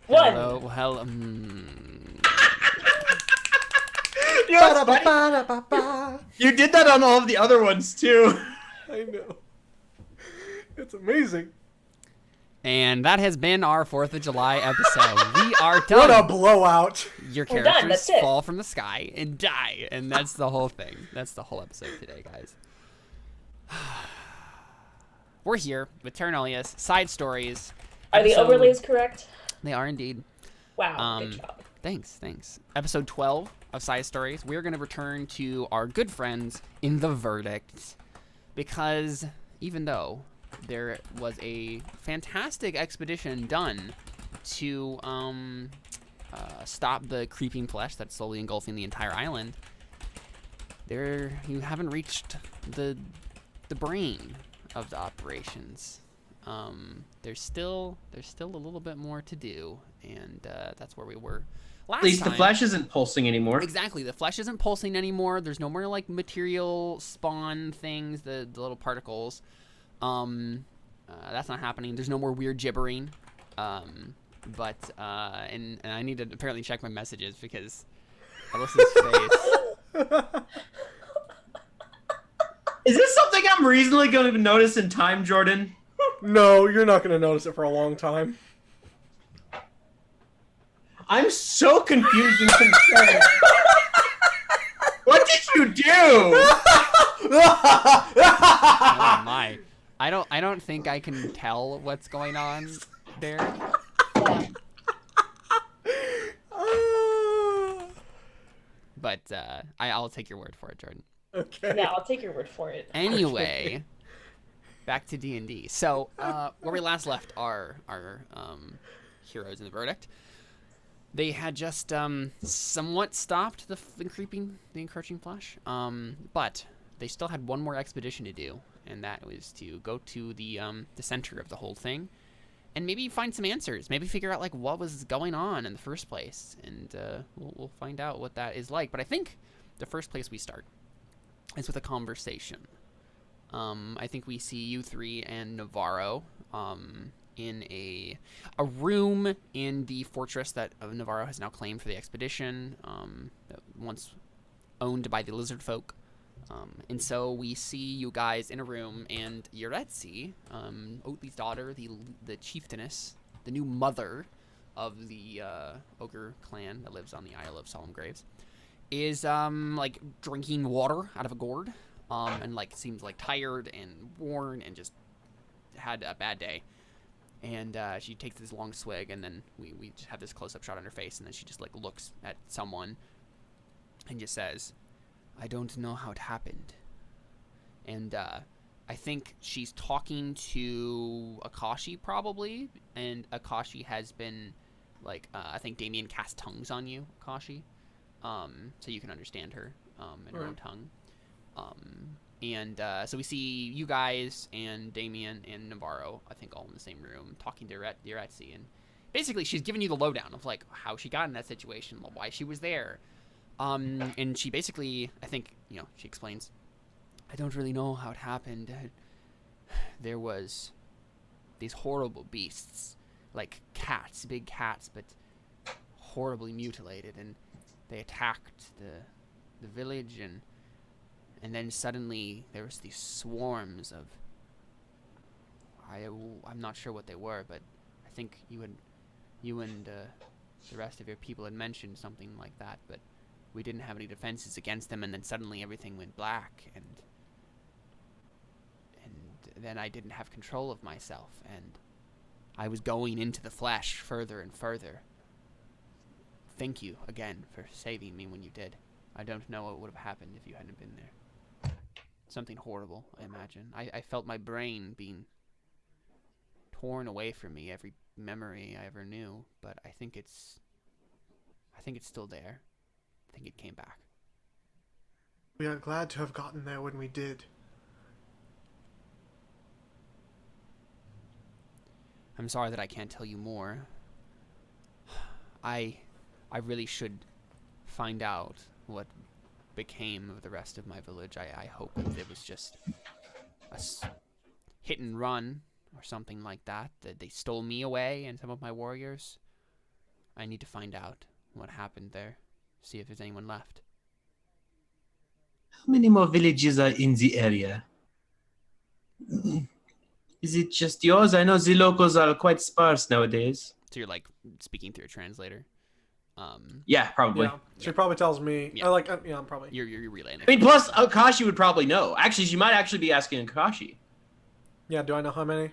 One. Hello. You know what's funny? You did that on all of the other ones too. I know. It's amazing. And that has been our 4th of July episode. We are done. What a blowout. Your We're characters done, that's it. fall from the sky and die. And that's the whole thing. That's the whole episode today, guys. We're here with Terra Nullius, side stories. Are the overlays correct? They are indeed. Wow, good job. Thanks. Episode 12 of Side Stories. We're going to return to our good friends in the Verdict. Because even though there was a fantastic expedition done to stop the creeping flesh that's slowly engulfing the entire island, you haven't reached the brain of the operations. There's still a little bit more to do, and that's where we were last At least time. the flesh isn't pulsing anymore. Exactly, the flesh isn't pulsing anymore. There's no more like material spawn things, the little particles. That's not happening. There's no more weird gibbering. And I need to apparently check my messages because Alyssa's face. Is this something I'm reasonably going to notice in time, Jordan? No, you're not going to notice it for a long time. I'm so confused and concerned. What did you do? Oh my. I don't think I can tell what's going on there. But I'll take your word for it, Jordan. Okay. Yeah, I'll take your word for it. Anyway, back to D&D. So, where we last left our heroes in the Verdict, they had just somewhat stopped the encroaching flesh, but they still had one more expedition to do, and that was to go to the center of the whole thing, and maybe find some answers. Maybe figure out like what was going on in the first place, and we'll find out what that is like. But I think the first place we start is with a conversation. I think we see you three and Navarro in a room in the fortress that Navarro has now claimed for the expedition, that once owned by the lizard folk. And so we see you guys in a room, and Yuretsi, Oatly's daughter, the chieftainess, the new mother of the ogre clan that lives on the Isle of Solemn Graves, is like drinking water out of a gourd, and like seems like tired and worn and just had a bad day. And she takes this long swig, and then we just have this close-up shot on her face, and then she just like looks at someone and just says, "I don't know how it happened." And I think she's talking to Akashi probably, and Akashi has been like I think Damien cast tongues on you, Akashi, so you can understand her in her own tongue. So we see you guys and Damien and Navarro, I think, all in the same room, talking to Yuretsi, and basically she's giving you the lowdown of like how she got in that situation, why she was there. And she basically, I think, she explains, "I don't really know how it happened. There was these horrible beasts, like cats, big cats, but horribly mutilated, and they attacked the village, and then suddenly there was these swarms of, I'm not sure what they were, but I think you and the rest of your people had mentioned something like that, but we didn't have any defenses against them, and then suddenly everything went black, and then I didn't have control of myself, and I was going into the flesh further and further. Thank you again for saving me when you did. I don't know what would have happened if you hadn't been there. Something horrible, I imagine. I felt my brain being torn away from me, every memory I ever knew, but I think it's still there. I think it came back." We are glad to have gotten there when we did. I'm sorry that I can't tell you more. I really should find out what became of the rest of my village. I hope it was just a hit and run or something like that. That they stole me away and some of my warriors. I need to find out what happened there. See if there's anyone left. How many more villages are in the area? Is it just yours? I know the locals are quite sparse nowadays. So you're like speaking through a translator. Yeah, probably. Yeah, she probably tells me. Yeah. I'm probably. You're relaying it. I mean, plus Akashi would probably know. Actually, she might actually be asking Akashi. Yeah, do I know how many?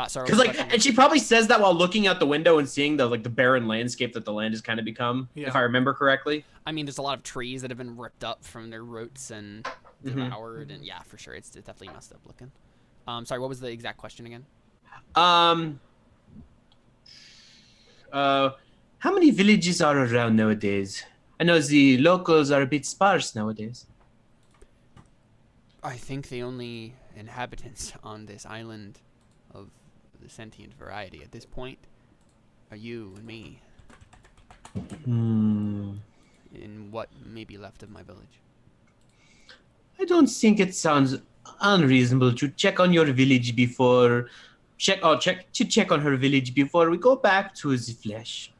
Sorry. Because and she probably says that while looking out the window and seeing the barren landscape that the land has kind of become, if I remember correctly. I mean, there's a lot of trees that have been ripped up from their roots and devoured, and yeah, for sure, it's definitely messed up looking. Sorry, what was the exact question again? How many villages are around nowadays? I know the locals are a bit sparse nowadays. I think the only inhabitants on this island of the sentient variety at this point are you and me. In what may be left of my village. I don't think it sounds unreasonable to check on your village before check on her village before we go back to the flesh.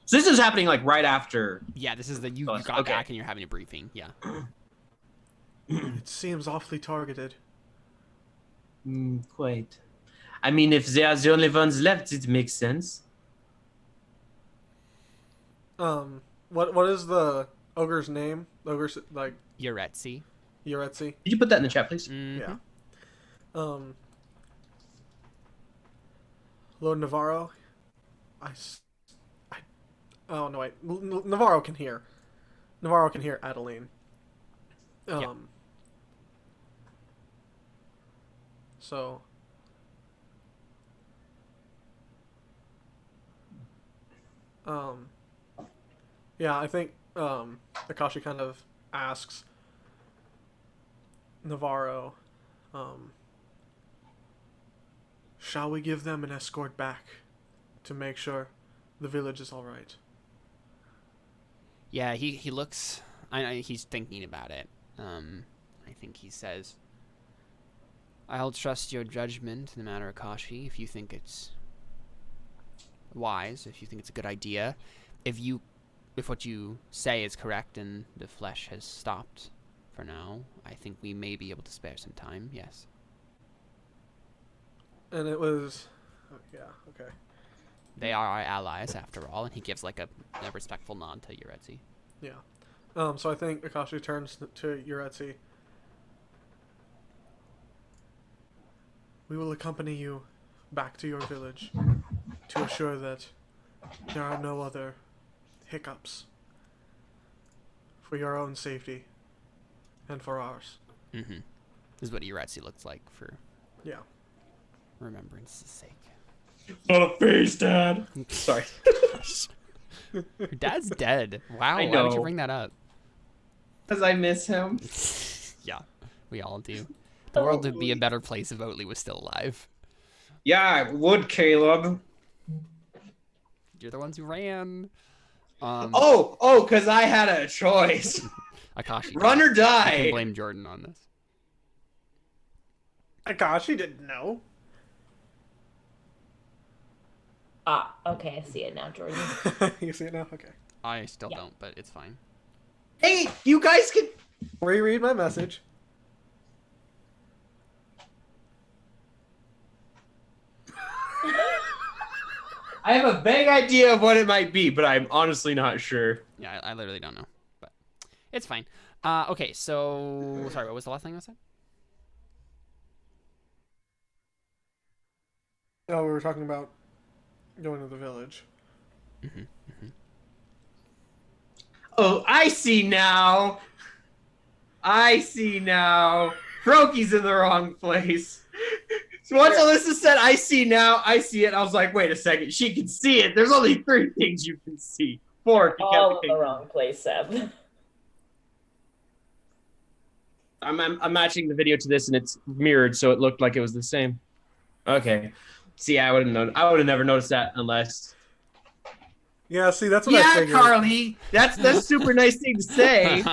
So this is happening like right after. Yeah, this is you got back and you're having a briefing. Yeah. It seems awfully targeted. Quite. I mean, if they are the only ones left, it makes sense. What is the ogre's name? Ogre's like Yuretsi. Yuretsi. Did you put that in the chat, please? Yeah. Lord Navarro. Oh no wait. Navarro can hear. Navarro can hear Adelene. So. Yeah, I think Akashi kind of asks Navarro, shall we give them an escort back to make sure the village is all right? Yeah, he looks. He's thinking about it. I think he says, "I'll trust your judgment in the matter, Akashi. If you think it's wise, if you think it's a good idea, if what you say is correct and the flesh has stopped for now, I think we may be able to spare some time. Yes." And it was, yeah, okay. They are our allies, after all, and he gives like a respectful nod to Yuretsi. Yeah. So I think Akashi turns to Yuretsi. We will accompany you back to your village to assure that there are no other hiccups for your own safety and for ours. This is what Yuretsi looks like for remembrance's sake. Not a face, Dad. Sorry. Your dad's dead. Wow, I why would you know. bring that up? Because I miss him. Yeah, we all do. The world would be a better place if Oatly was still alive. Yeah, it would, Caleb. You're the ones who ran. Because I had a choice. Akashi. Run or You die. can blame Jordan on this. Akashi didn't know. Okay, I see it now, Jordan. You see it now? Okay. I still don't, but it's fine. Hey, you guys can... Reread my message. I have a vague idea of what it might be, but I'm honestly not sure. Yeah, I literally don't know, but it's fine. Okay, so sorry, what was the last thing I said? Oh, we were talking about going to the village. Oh, I see now. Froki's in the wrong place. So once Alyssa said, I see now, I see it, I was like, wait a second, she can see it. There's only 3 things you can see. 4 if you All count in the wrong place, Seb. I'm matching the video to this, and it's mirrored, so it looked like it was the same. Okay. See, I would have never noticed that unless... Yeah, see, that's what I figured. Yeah, Carly, that's a super nice thing to say.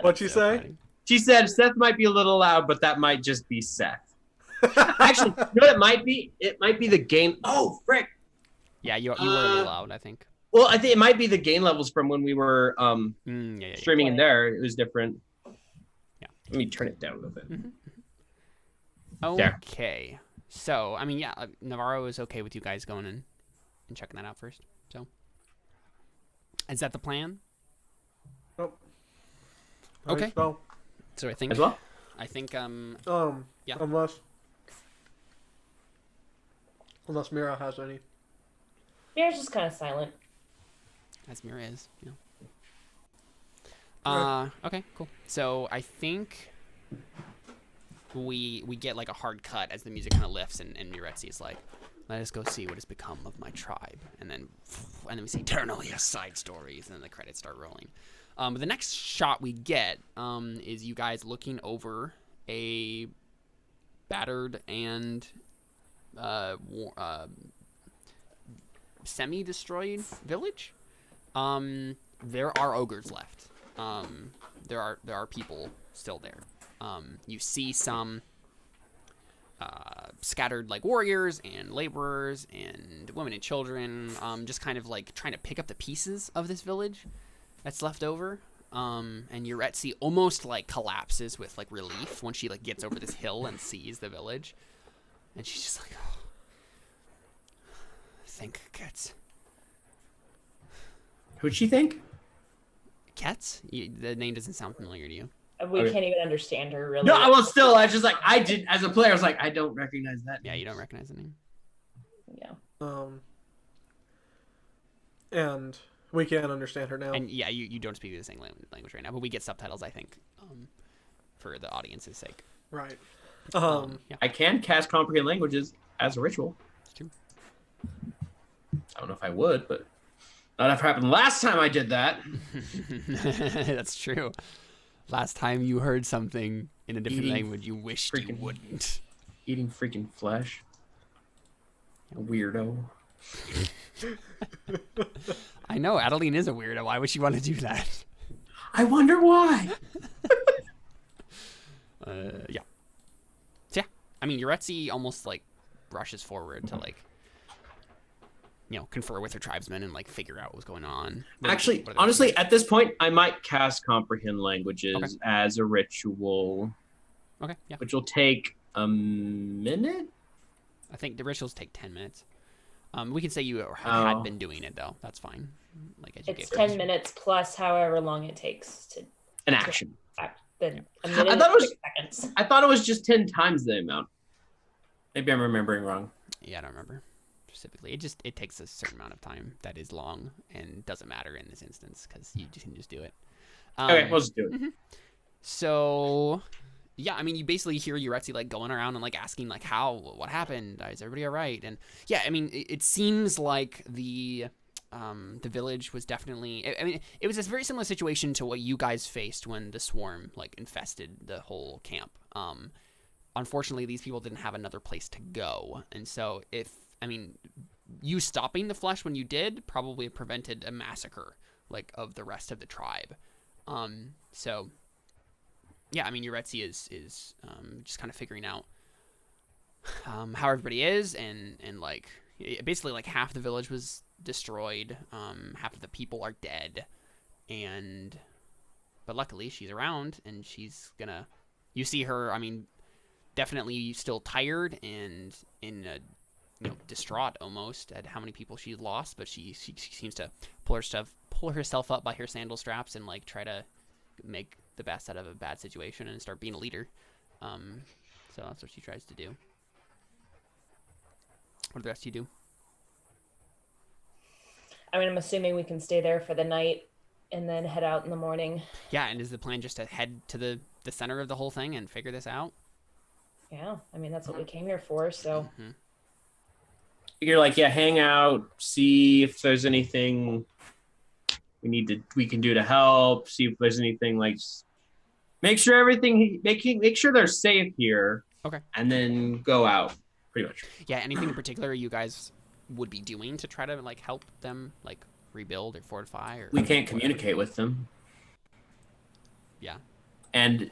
What'd you say? Funny. She said Seth might be a little loud, but that might just be Seth. Actually, you know what it might be? It might be the gain. Oh, frick. Yeah, you were a little loud, I think. Well, I think it might be the gain levels from when we were Yeah. streaming in there. It was different. Yeah. Let me turn it down a little bit. There. Okay. So, I mean, yeah, Navarro is okay with you guys going and checking that out first. So, is that the plan? Nope. Okay. So, So I think. As well? I think. Yeah. unless Meira has any. Mira's just kind of silent. As Meira is. Yeah. Right. Okay. Cool. So I think we get like a hard cut as the music kind of lifts, and Miretzi's like, "Let us go see what has become of my tribe," and then we see Terra Nullius side stories, and then the credits start rolling. But the next shot we get is you guys looking over a battered and semi-destroyed village. There are ogres left. There are people still there. You see some scattered like warriors and laborers and women and children, just kind of like trying to pick up the pieces of this village that's left over. And Yuretsi almost like collapses with like relief when she like gets over this hill and sees the village, and she's just like, oh, think Ketz. Who'd she think? Ketz? The name doesn't sound familiar to you. We Okay. can't even understand her, really. No, well, still, I just like, I did, as a player, I was like, I don't recognize that. Yeah, you don't recognize the name. Yeah. And we can't understand her now. And yeah, you don't speak the same language right now, but we get subtitles, I think, for the audience's sake. Right. Yeah, I can cast comprehend languages as a ritual. it's true. I don't know if I would, but not after happened last time I did that. That's true. Last time you heard something in a different Eating language, you wished you freaking- wouldn't. Eating freaking flesh. A weirdo. I know, Adeline is a weirdo. Why would she want to do that? I wonder why. Yeah. So yeah, I mean, Yuretsi almost like rushes forward to like, confer with her tribesmen and like figure out what's going on. Actually, What are they honestly, at this point, I might cast comprehend languages Okay. as a ritual, doing? Okay, yeah. which will take a minute. I think the rituals take 10 minutes. We can say you Oh. had been doing it though. That's fine. Like as you It's get 10 closer. minutes plus however long it takes to An action. act. Then a minute I thought it and was- 6 seconds. I thought it was just 10 times the amount. Maybe I'm remembering wrong. Yeah, I don't remember specifically. It takes a certain amount of time that is long and doesn't matter in this instance because you can just do it. Okay, we'll just do it. So, yeah, I mean, you basically hear Yuretsi like going around and like asking like what happened? Is everybody all right? And yeah, I mean, it seems like the village was definitely. I mean, it was a very similar situation to what you guys faced when the swarm like infested the whole camp. Unfortunately, these people didn't have another place to go, and so you stopping the flesh when you did probably prevented a massacre like of the rest of the tribe. So yeah, I mean, Yuretsi is just kind of figuring out how everybody is, and like basically like half the village was destroyed, half of the people are dead, but luckily she's around and she's gonna. You see her, I mean, definitely still tired and distraught almost at how many people she's lost, but she seems to pull herself up by her sandal straps and like try to make the best out of a bad situation and start being a leader. So that's what she tries to do. What do the rest of you do? I mean, I'm assuming we can stay there for the night and then head out in the morning. Yeah, and is the plan just to head to the center of the whole thing and figure this out? Yeah, I mean, that's what we came here for, so. Mhm. You're like, yeah, hang out, see if there's anything we can do to help, see if there's anything like make sure they're safe here. Okay. And then go out, pretty much. Yeah, anything in particular you guys would be doing to try to like help them like rebuild or fortify or We can't whatever? communicate with them. Yeah. And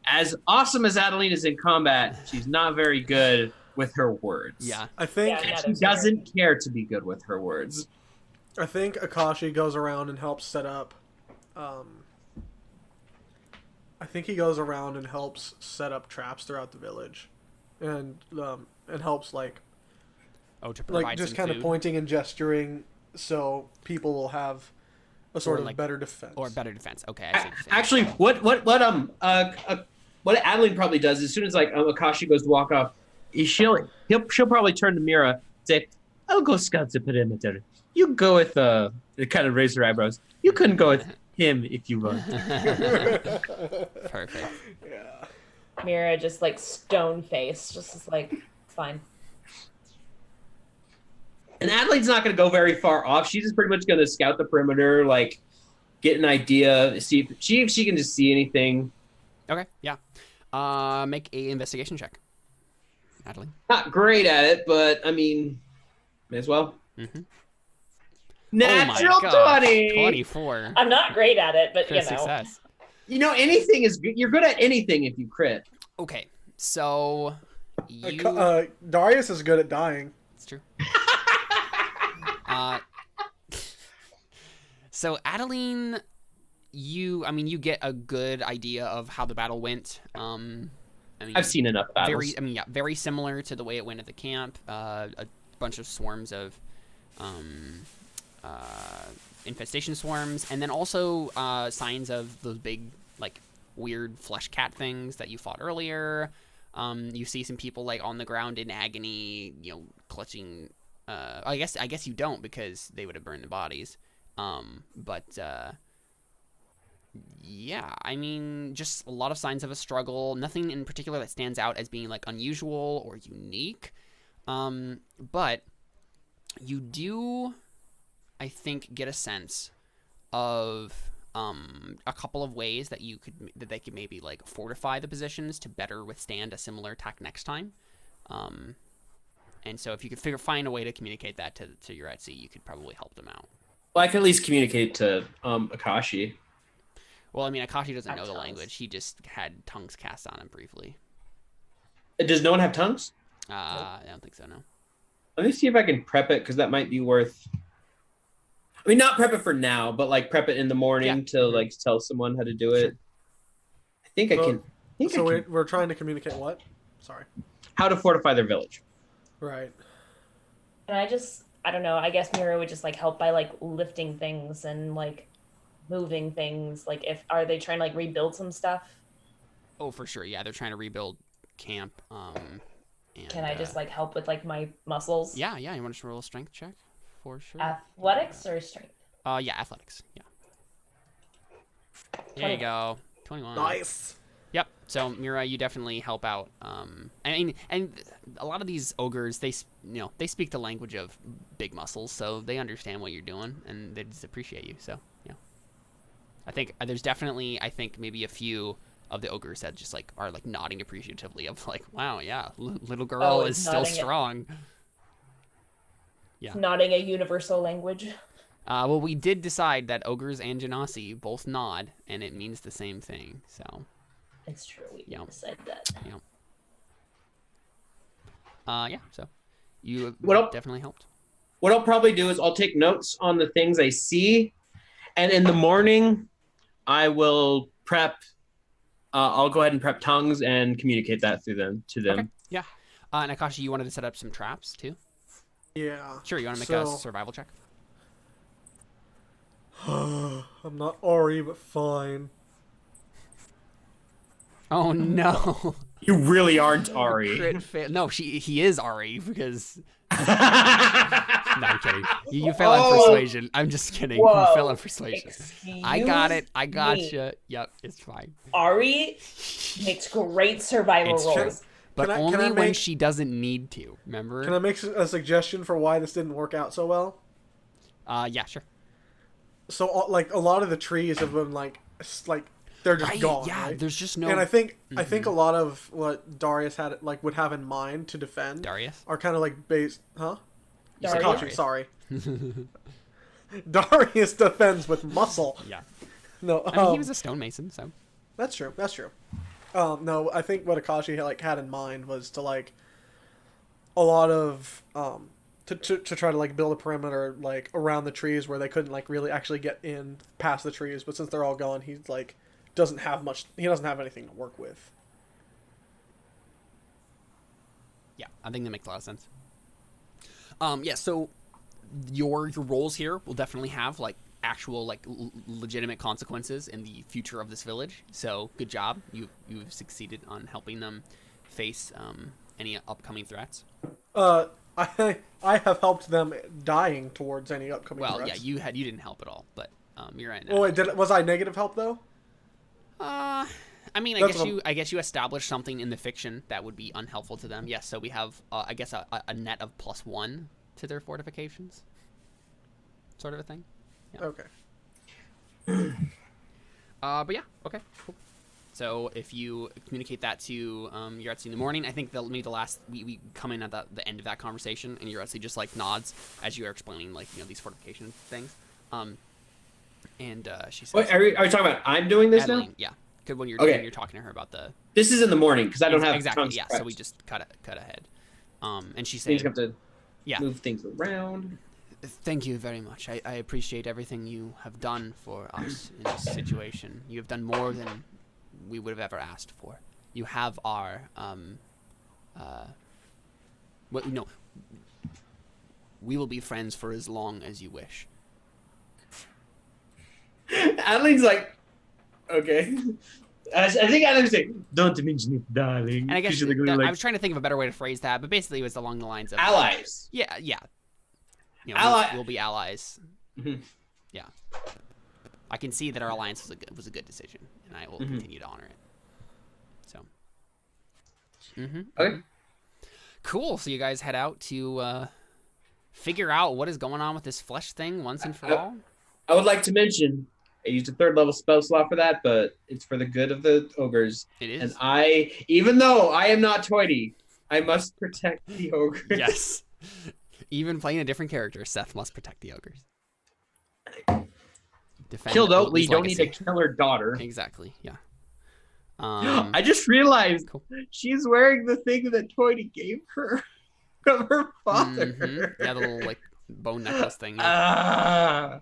As awesome as Adelene is in combat, she's not very good with her words. Yeah. I think Yeah. She doesn't care to be good with her words. Akashi goes around and helps set up. I think he goes around and helps set up traps throughout the village, and helps To provide just some kind of food. pointing and gesturing so people will have a sort Or, of like- better defense. Or better defense. Okay, I see what you're saying. Actually, what Adeline probably does as soon as Akashi goes to walk off, is she'll probably turn to Meira and say, "I'll go scout the perimeter. You go with kind of raise her eyebrows. You couldn't go with him if you want." Perfect. Yeah. Meira just like stone face, just is like, fine. And Adeline's not going to go very far off. She's just pretty much going to scout the perimeter, get an idea, see if she can just see anything. Okay, yeah. Make a investigation check. Adeline. Not great at it, but I mean, may as well. Mm-hmm. Natural oh my gosh, 20. 24. I'm not great at it, but Crit success. You know, anything is good. You're good at anything if you crit. Okay, so you. Darius is good at dying. It's true. So Adeline, you get a good idea of how the battle went. I've seen enough battles. Very similar to the way it went at the camp. A bunch of swarms of infestation swarms, and then also signs of those big, weird flesh cat things that you fought earlier. You see some people on the ground in agony, clutching. I guess you don't, because they would have burned the bodies. Yeah, just a lot of signs of a struggle. Nothing in particular that stands out as being unusual or unique. But you do, I think, get a sense of a couple of ways that they could maybe fortify the positions to better withstand a similar attack next time. And so if you could find a way to communicate that to your at sea, you could probably help them out. Well, I can at least communicate to Akashi. Well, Akashi doesn't know the Tongues. language. He just had tongues cast on him briefly. Does no one have tongues? I don't think so, no. Let me see if I can prep it, because that might be worth. Not prep it for now, but prep it in the morning to tell someone how to do it. Sure. I think I can. We're trying to communicate what? Sorry. How to fortify their village. Right. And I don't know, I guess Meira would just help by lifting things and moving things. Are they trying to rebuild some stuff? Oh, for sure. Yeah, they're trying to rebuild camp. And, Can I just help with my muscles? Yeah. You want to roll a strength check? For sure. Athletics or strength? Yeah, athletics. Yeah. There you go. 21. Nice. Yep. So Meira, you definitely help out. And a lot of these ogres, they speak the language of big muscles, so they understand what you're doing, and they just appreciate you. So yeah, I think there's definitely maybe a few of the ogres that just are nodding appreciatively of wow, yeah, little girl is still strong. Yeah. Nodding a universal language. Well, we did decide that ogres and genasi both nod, and it means the same thing. So. It's true. We Yeah. said that. Yeah. So, you definitely helped. What I'll probably do is I'll take notes on the things I see, and in the morning, I will prep. I'll go ahead and prep tongues and communicate that to them. Okay. Yeah. And Akashi, you wanted to set up some traps too? Yeah. Sure. You want to make a survival check? I'm not Ori, but fine. Oh no! You really aren't Ari. Crit fail. No, he is Ari because. No, I'm kidding. You fail on persuasion. I'm just kidding. Whoa. You fail on persuasion. I got it. I got me. you. Yep, it's fine. Ari makes great survival It's rolls. true. But Can I only when make- she doesn't need to. Remember? Can I make a suggestion for why this didn't work out so well? Yeah, sure. So, a lot of the trees have been they're just Right, gone. yeah, right? there's just no. And I think a lot of what Darius had would have in mind to defend Darius. are kind of based, huh? You said Darius? Akashi, sorry. Darius defends with muscle. Yeah. No, I mean, he was a stonemason, so. That's true. That's true. No, I think what Akashi had in mind was to a lot of to try to build a perimeter around the trees where they couldn't really actually get in past the trees. But since they're all gone, he's doesn't have much. He doesn't have anything to work with. Yeah, I think that makes a lot of sense. Yeah, so your roles here will definitely have actual legitimate consequences in the future of this village. So good job, you've succeeded on helping them face any upcoming threats. I have helped them dying towards any upcoming Well, threats. yeah, you didn't help at all, but you're right now. Oh wait, was I negative help though? I mean, I guess you established something in the fiction that would be unhelpful to them. Yes, so we have I guess a net of +1 to their fortifications, sort of a thing. Yeah. Okay. But yeah, okay, cool. So if you communicate that to Yaretsi in the morning, I think maybe the last we come in at the end of that conversation, and Yaretsi just nods as you are explaining these fortification things. And she says, Wait, are you talking about I'm doing this Adeline, now? yeah, because when you're talking to her about the This is in the morning because I don't have exactly, tons yeah. prepped. So we just cut ahead. And she So you said, just have to yeah, move things around. thank you very much. I appreciate everything you have done for us in this situation. You have done more than we would have ever asked for. You have our we will be friends for as long as you wish. Adeline's like, okay. I think Adeline's like, don't mention it, darling. And I guess She's like, I was trying to think of a better way to phrase that, but basically it was along the lines of allies. Yeah. You know, we'll be allies. Mhm. Yeah. I can see that our alliance was a good decision, and I will continue to honor it. So. Okay. Cool. So you guys head out to figure out what is going on with this flesh thing once and for all. I would like to mention, I used a 3rd level spell slot for that, but it's for the good of the ogres. It is. And even though I am not Toity, I must protect the ogres. Yes. Even playing a different character, Seth must protect the ogres. Defend Kill Oatly, Oatly's don't need to legacy. kill her daughter. Exactly, yeah. I just realized Cool. she's wearing the thing that Toity gave her from her father. Yeah, the little bone necklace thing. Yeah.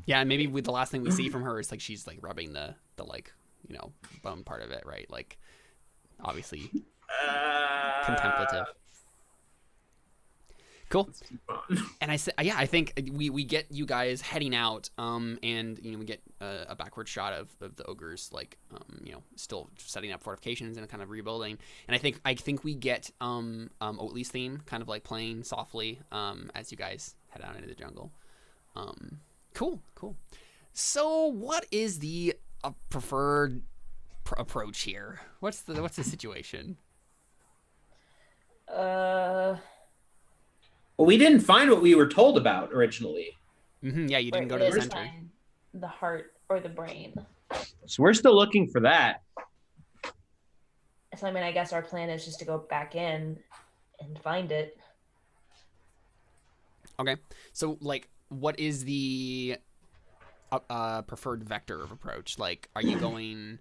Yeah, and maybe the last thing we see from her is she's rubbing the bone part of it, right? Obviously contemplative. Cool. And I think we get you guys heading out, and we get a backward shot of the ogres still setting up fortifications and kind of rebuilding. And I think we get Oatly's theme kind of playing softly as you guys head out into the jungle. Cool. So what is the preferred approach here? What's the situation? Well, we didn't find what we were told about originally. Yeah, you didn't go to the center. The heart or the brain. So we're still looking for that. So I mean, I guess our plan is just to go back in and find it. Okay. So what is the preferred vector of approach? Are you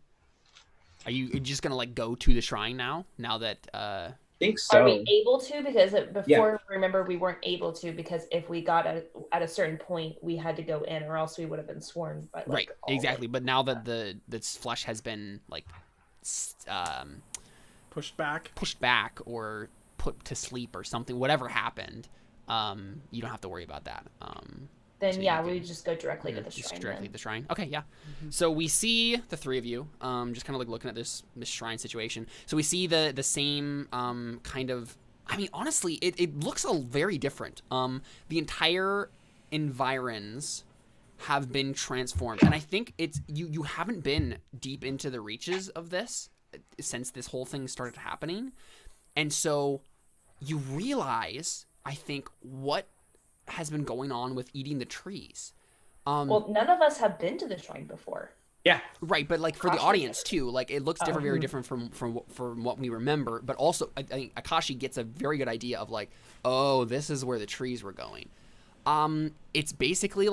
just gonna go to the shrine now that I think so. Are we able to? Because before, remember, we weren't able to because if we got at a certain point, we had to go in, or else we would have been sworn by. Right, exactly. But now that this flesh has been pushed back or put to sleep or something, whatever happened, you don't have to worry about that. Then so we just go directly to the just shrine. Directly to the shrine. Okay, yeah. So we see the three of you, just kind of looking at this shrine situation. So we see the same kind of. I mean, honestly, it looks very different. The entire environs have been transformed, and I think it's you haven't been deep into the reaches of this since this whole thing started happening, and so you realize, I think, what has been going on with eating the trees. Well, none of us have been to the shrine before. Yeah. Right, but for the audience too, it looks different, very different from what we remember. But also, I think Akashi gets a very good idea of oh, this is where the trees were going. It's basically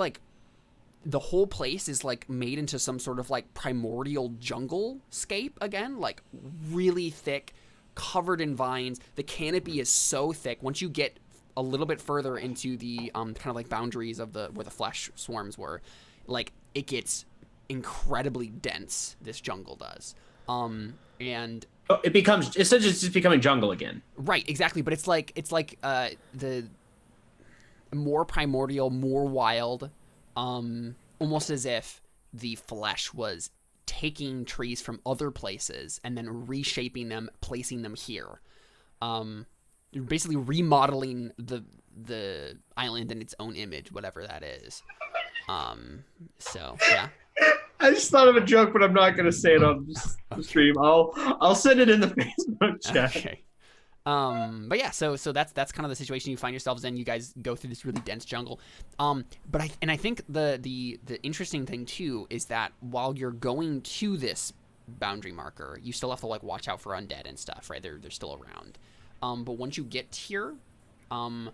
the whole place is like made into some sort of like primordial jungle scape again, like really thick, covered in vines. The canopy is so thick. Once you get a little bit further into the kind of like boundaries of where the flesh swarms were, like it gets incredibly dense. This jungle does, and it's just becoming jungle again. right, exactly. But it's like the more primordial, more wild. Almost as if the flesh was taking trees from other places and then reshaping them, placing them here. Basically remodeling the island in its own image, whatever that is. So yeah. I just thought of a joke, but I'm not gonna say it on the stream. I'll send it in the Facebook chat. Okay. But yeah, so that's kind of the situation you find yourselves in. You guys go through this really dense jungle. But I think the interesting thing too is that while you're going to this boundary marker, you still have to like watch out for undead and stuff, right? They're still around. But once you get here, I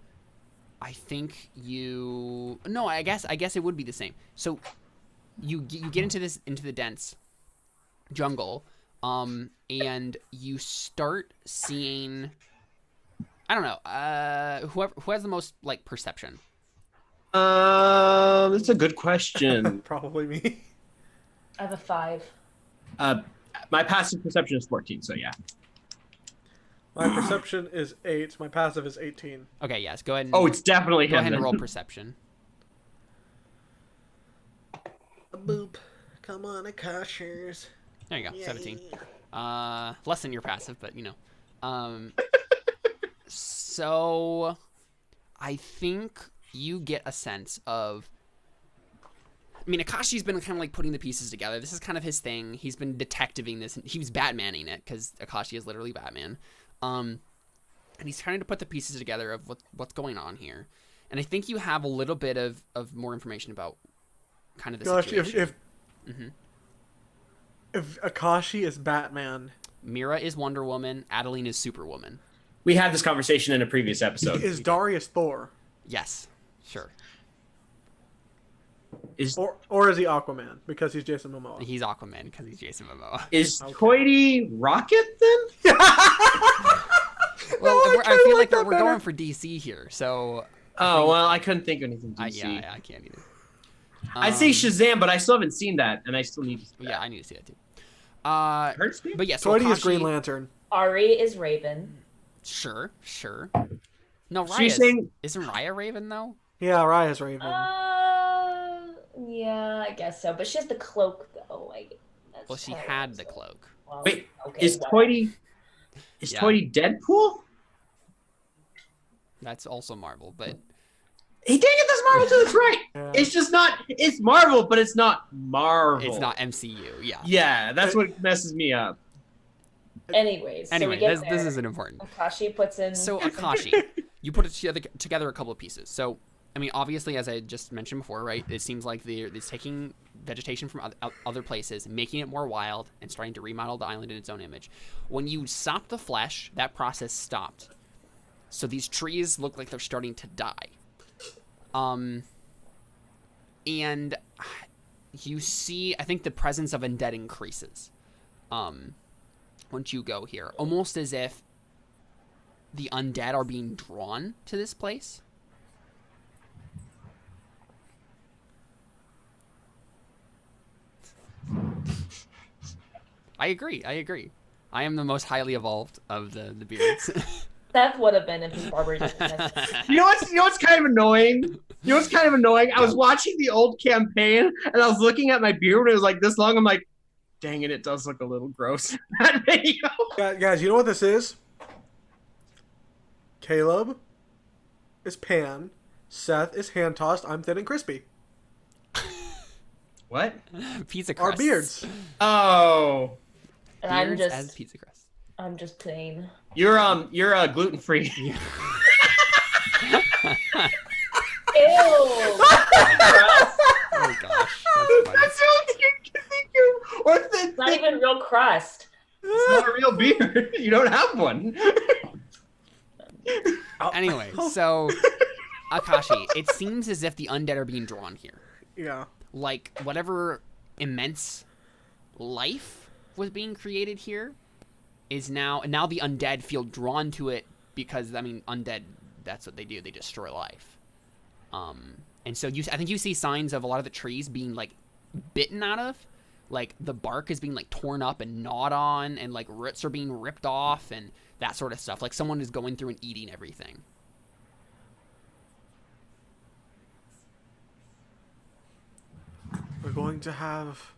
think I guess it would be the same. So you get into the dense jungle. And you start seeing, I don't know, who has the most like perception? That's a good question. Probably me. I have a 5. My passive perception is 14, so yeah. My perception is 8. My passive is 18. Okay, yes, go ahead. Oh, it's definitely go him. ahead and then. roll perception. Boop. Come on, Akashers. There you go, 17. Less than your passive, but you know. So I think you get a sense of, I mean, Akashi's been kind of like putting the pieces together. This is kind of his thing. He's been detectiving this. He was Batmaning it because Akashi is literally Batman. And he's trying to put the pieces together of what's going on here. And I think you have a little bit of more information about kind of the situation. If Akashi is Batman, Meira is Wonder Woman, Adelene is Superwoman. We had this conversation in a previous episode. is Darius Thor? Yes, sure. Or is he Aquaman because he's Jason Momoa? He's Aquaman because he's Jason Momoa. Is Toity Rocket then? Well, I feel like we're going for DC here, so. Oh well, I couldn't think of anything DC. Yeah, I can't either. I'd say Shazam, but I still haven't seen that, and I still need to see that. Yeah, I need to see that too. Hurts me? But yeah, so Toity Akashi, is Green Lantern. Ari is Raven. Sure. No, So you're saying... isn't Raya Raven though? Yeah, Raya's Raven. Yeah, I guess so. But she has the cloak, though. Well, she had the cloak. Well, Wait, okay, is whatever. Toity Deadpool? That's also Marvel, but Hey, dang it, that's Marvel too. That's right. Yeah. It's just not. It's Marvel, but it's not Marvel. it's not MCU. Yeah. Yeah, that's what messes me up. Anyways, so we Anyway, get this isn't important. Akashi puts in. So Akashi, you put it together a couple of pieces. So I mean, obviously, as I just mentioned before, right? It seems like it's taking vegetation from other places, making it more wild, and starting to remodel the island in its own image. When you stop the flesh, that process stopped. So these trees look like they're starting to die. And you see, I think the presence of undead increases. Once you go here, almost as if the undead are being drawn to this place. I agree. I am the most highly evolved of the beards. Seth would have been if his barber didn't. You know what's kind of annoying? I was watching the old campaign and I was looking at my beard when it was like this long. I'm like, dang it, it does look a little gross in that video. Guys, you know what this is? Caleb is pan. Seth is hand tossed. I'm thin and crispy. What? Pizza crust. Our beards. Oh, And Beards as pizza crust. I'm just plain. you're gluten free. Ew. Oh gosh, That's the only thing you can think of. Or It's not even real crust. it's not a real beard. You don't have one. Anyway, so Akashi, it seems as if the undead are being drawn here. Yeah. like whatever immense life was being created here is now the undead feel drawn to it because, I mean, undead, that's what they do. They destroy life. And so I think you see signs of a lot of the trees being like bitten out of. Like the bark is being like torn up and gnawed on, and like roots are being ripped off and that sort of stuff. Like someone is going through and eating everything. We're going to have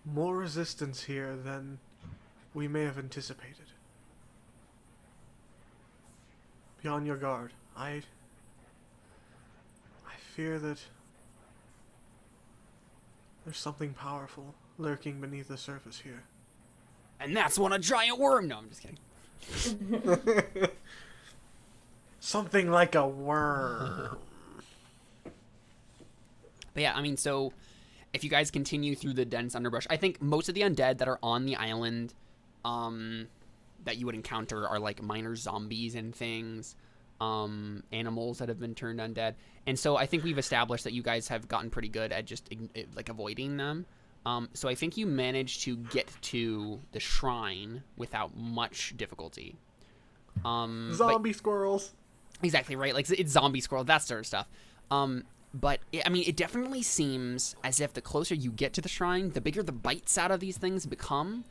more resistance here than we may have anticipated. Be on your guard. I fear that there's something powerful lurking beneath the surface here. And that's when a giant worm... No, I'm just kidding. Something like a worm. But yeah, I mean, so if you guys continue through the dense underbrush, I think most of the undead that are on the island that you would encounter are like minor zombies and things, animals that have been turned undead. And so I think we've established that you guys have gotten pretty good at just like avoiding them. So I think you managed to get to the shrine without much difficulty. Zombie squirrels. Exactly, right? Like, it's zombie squirrel, that sort of stuff. But, I mean, it definitely seems as if the closer you get to the shrine, the bigger the bites out of these things become.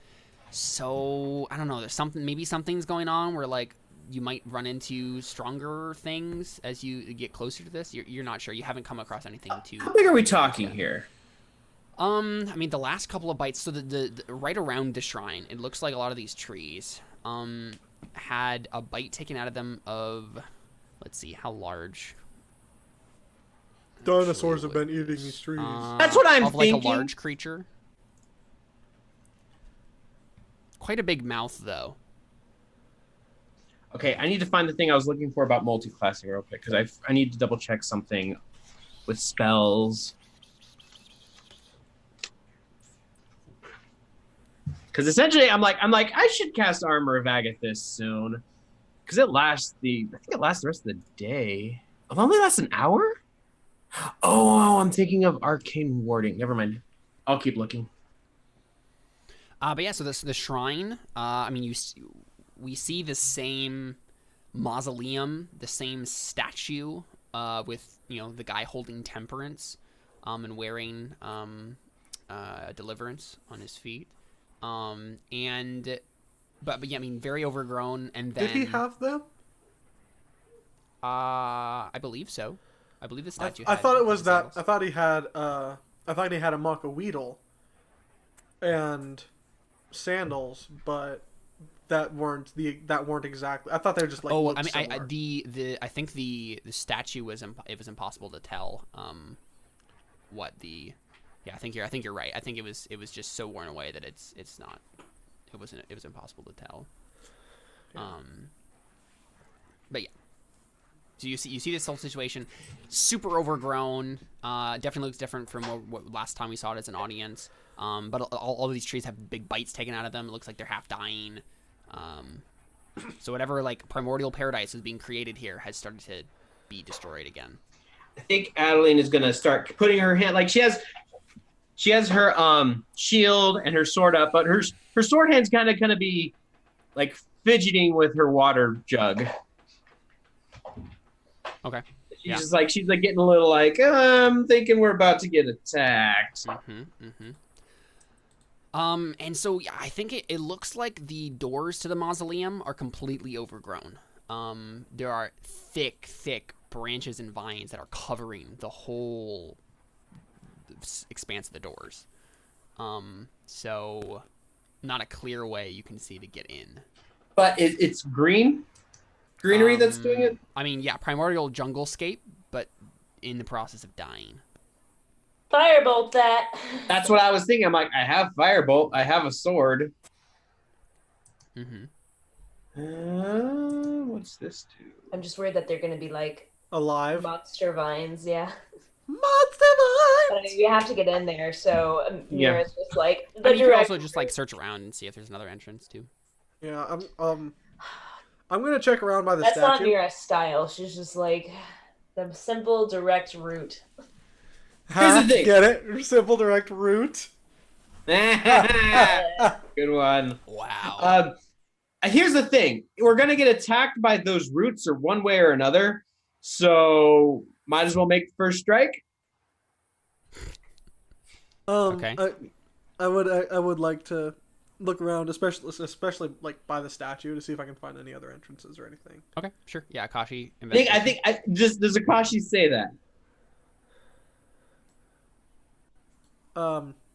So, I don't know, maybe something's going on where, like, you might run into stronger things as you get closer to this. You're not sure. You haven't come across anything too... How big are we talking here? I mean, the last couple of bites, so the right around the shrine, it looks like a lot of these trees, had a bite taken out of them of... Let's see, how large? Dinosaurs have been eating these trees. That's what I'm thinking. Like a thinking. large creature. Quite a big mouth, though. Okay, I need to find the thing I was looking for about multi-classing real quick, because I need to double check something with spells. Because essentially, I'm like, I should cast Armor of Agathis soon. Because I think it lasts the rest of the day. It only lasts an hour? Oh, I'm thinking of Arcane Warding. Never mind. I'll keep looking. But yeah, so the shrine, I mean, we see the same mausoleum, the same statue, with, you know, the guy holding temperance, and wearing, deliverance on his feet. But yeah, I mean, very overgrown, and then... Did he have them? I believe so. I believe the statue I thought it was that... sandals. I thought he had a Maka Weedle and sandals, but that weren't exactly... I thought they were just like... Oh, I mean, similar. I think the statue was it was impossible to tell what the... Yeah, I think you're right. I think it was just so worn away that it's not... It was impossible to tell. Yeah. But yeah. So you see this whole situation, super overgrown. Definitely looks different from what last time we saw it as an audience. But all of these trees have big bites taken out of them. It looks like they're half dying. So whatever like primordial paradise is being created here has started to be destroyed again. I think Adelene is gonna start putting her hand, like she has her shield and her sword up, but her sword hand's kind of gonna be like fidgeting with her water jug. Okay. She's like getting a little like, I'm thinking we're about to get attacked. And so yeah, I think it looks like the doors to the mausoleum are completely overgrown. There are thick branches and vines that are covering the whole expanse of the doors. So not a clear way you can see to get in. But it's greenery that's doing it? I mean, yeah, primordial junglescape, but in the process of dying. Firebolt that. That's what I was thinking. I'm like, I have firebolt, I have a sword. What's this do? I'm just worried that they're gonna be like Alive. monster vines, yeah. Monster But vines! you have to get in there, so Yeah. Mira's just like I mean, you can also just like search around and see if there's another entrance too. Yeah, I'm gonna check around by the That's not statue. Mira's style. She's just like the simple, direct route. Here's the thing. Get it? Simple, direct route. Good one. Wow. Here's the thing. We're going to get attacked by those roots or one way or another. So might as well make the first strike. Okay. I would like to look around, especially like by the statue, to see if I can find any other entrances or anything. Okay, sure. Yeah, Akashi. I think does Akashi say that?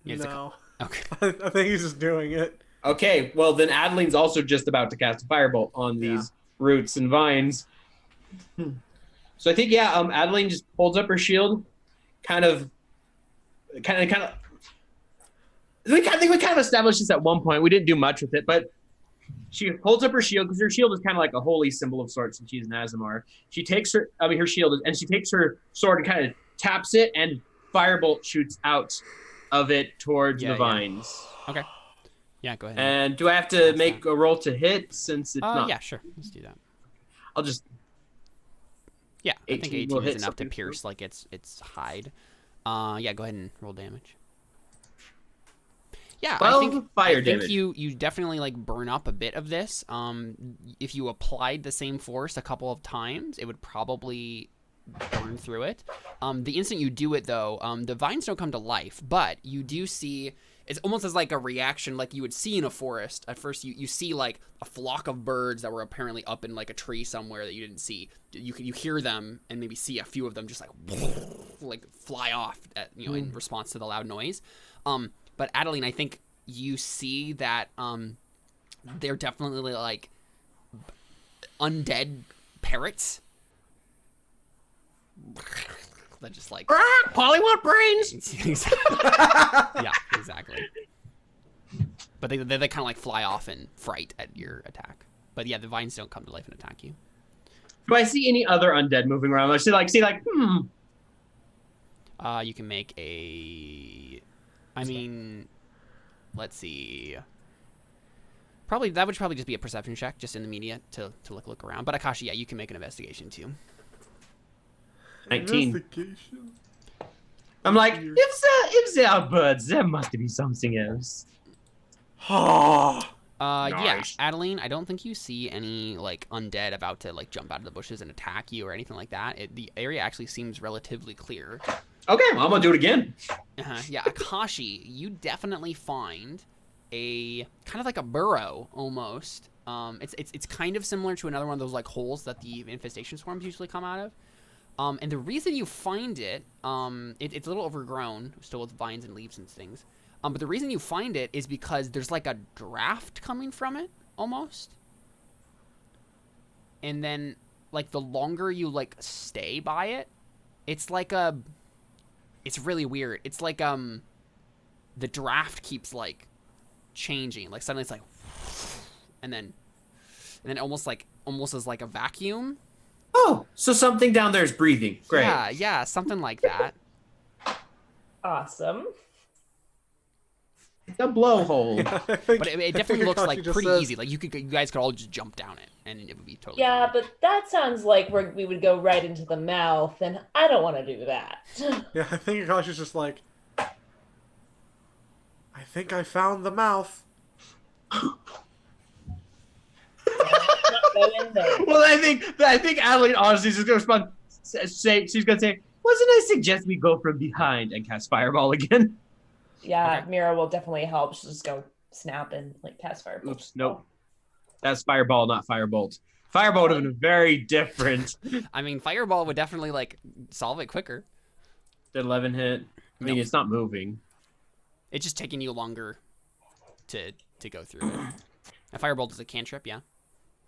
Yes, No. Okay. I think he's just doing it. Okay, well then Adeline's also just about to cast a firebolt on these roots and vines. So I think Adeline just holds up her shield, kind of. I think we kind of established this at one point. We didn't do much with it, but she holds up her shield because her shield is kind of like a holy symbol of sorts, and she's an Azamar. She takes her shield, and she takes her sword and kind of taps it, and firebolt shoots out of it towards the vines. Okay. Yeah, go ahead. And do I have to make a roll to hit since it's not? Yeah, sure. Let's do that. I'll just. Yeah, I think 18 will is hit enough to something. pierce like its hide. Yeah, go ahead and roll damage. Yeah, 12 fire I think damage. you definitely like burn up a bit of this. If you applied the same force a couple of times, it would probably burn through it. The instant you do it though, the vines don't come to life, but you do see it's almost as like a reaction like you would see in a forest. At first you see like a flock of birds that were apparently up in like a tree somewhere that you didn't see. You hear them and maybe see a few of them just like fly off at, in response to the loud noise. But Adeline, I think you see that they're definitely like undead parrots. That just like Polly want brains. Yeah, exactly. But they kind of like fly off in fright at your attack. But yeah, the vines don't come to life and attack you. Do I see any other undead moving around? I see You can make a. I mean, let's see. That would probably just be a perception check, just in the media to look around. But Akashi, yeah, you can make an investigation too. 19. Investigation. I'm like, if they are birds, there must be something else. Oh. Yeah, Nice. Adeline, I don't think you see any like undead about to like jump out of the bushes and attack you or anything like that. The area actually seems relatively clear. Okay, well, I'm gonna do it again. Yeah, Akashi, you definitely find a kind of like a burrow almost. It's kind of similar to another one of those like holes that the infestation swarms usually come out of. And the reason you find it, it's a little overgrown, still with vines and leaves and things. But the reason you find it is because there's like a draft coming from it, almost. And then, like, the longer you, like, stay by it, it's like it's really weird. It's like, the draft keeps, like, changing. Like, suddenly it's like, and then almost as like a vacuum. Oh, so something down there is breathing. Great. Yeah, something like that. Awesome. It's a blowhole. But it definitely looks like pretty easy. Like you guys could all just jump down it, and it would be totally. Yeah, fine. but that sounds like we would go right into the mouth, and I don't want to do that. Yeah, I think Akashi's just like, I think I found the mouth. Go in there. Well, I think Adeline honestly is just gonna respond. She's gonna say, "Wasn't I suggest we go from behind and cast fireball again?" Yeah, Okay. Meira will definitely help. She'll just go snap and like cast fire. Oops, nope. That's fireball, not firebolt. Firebolt would have been very different. I mean, fireball would definitely like solve it quicker. Did 11 hit? I mean, Nope. it's not moving. It's just taking you longer to go through it. A firebolt is a cantrip, yeah.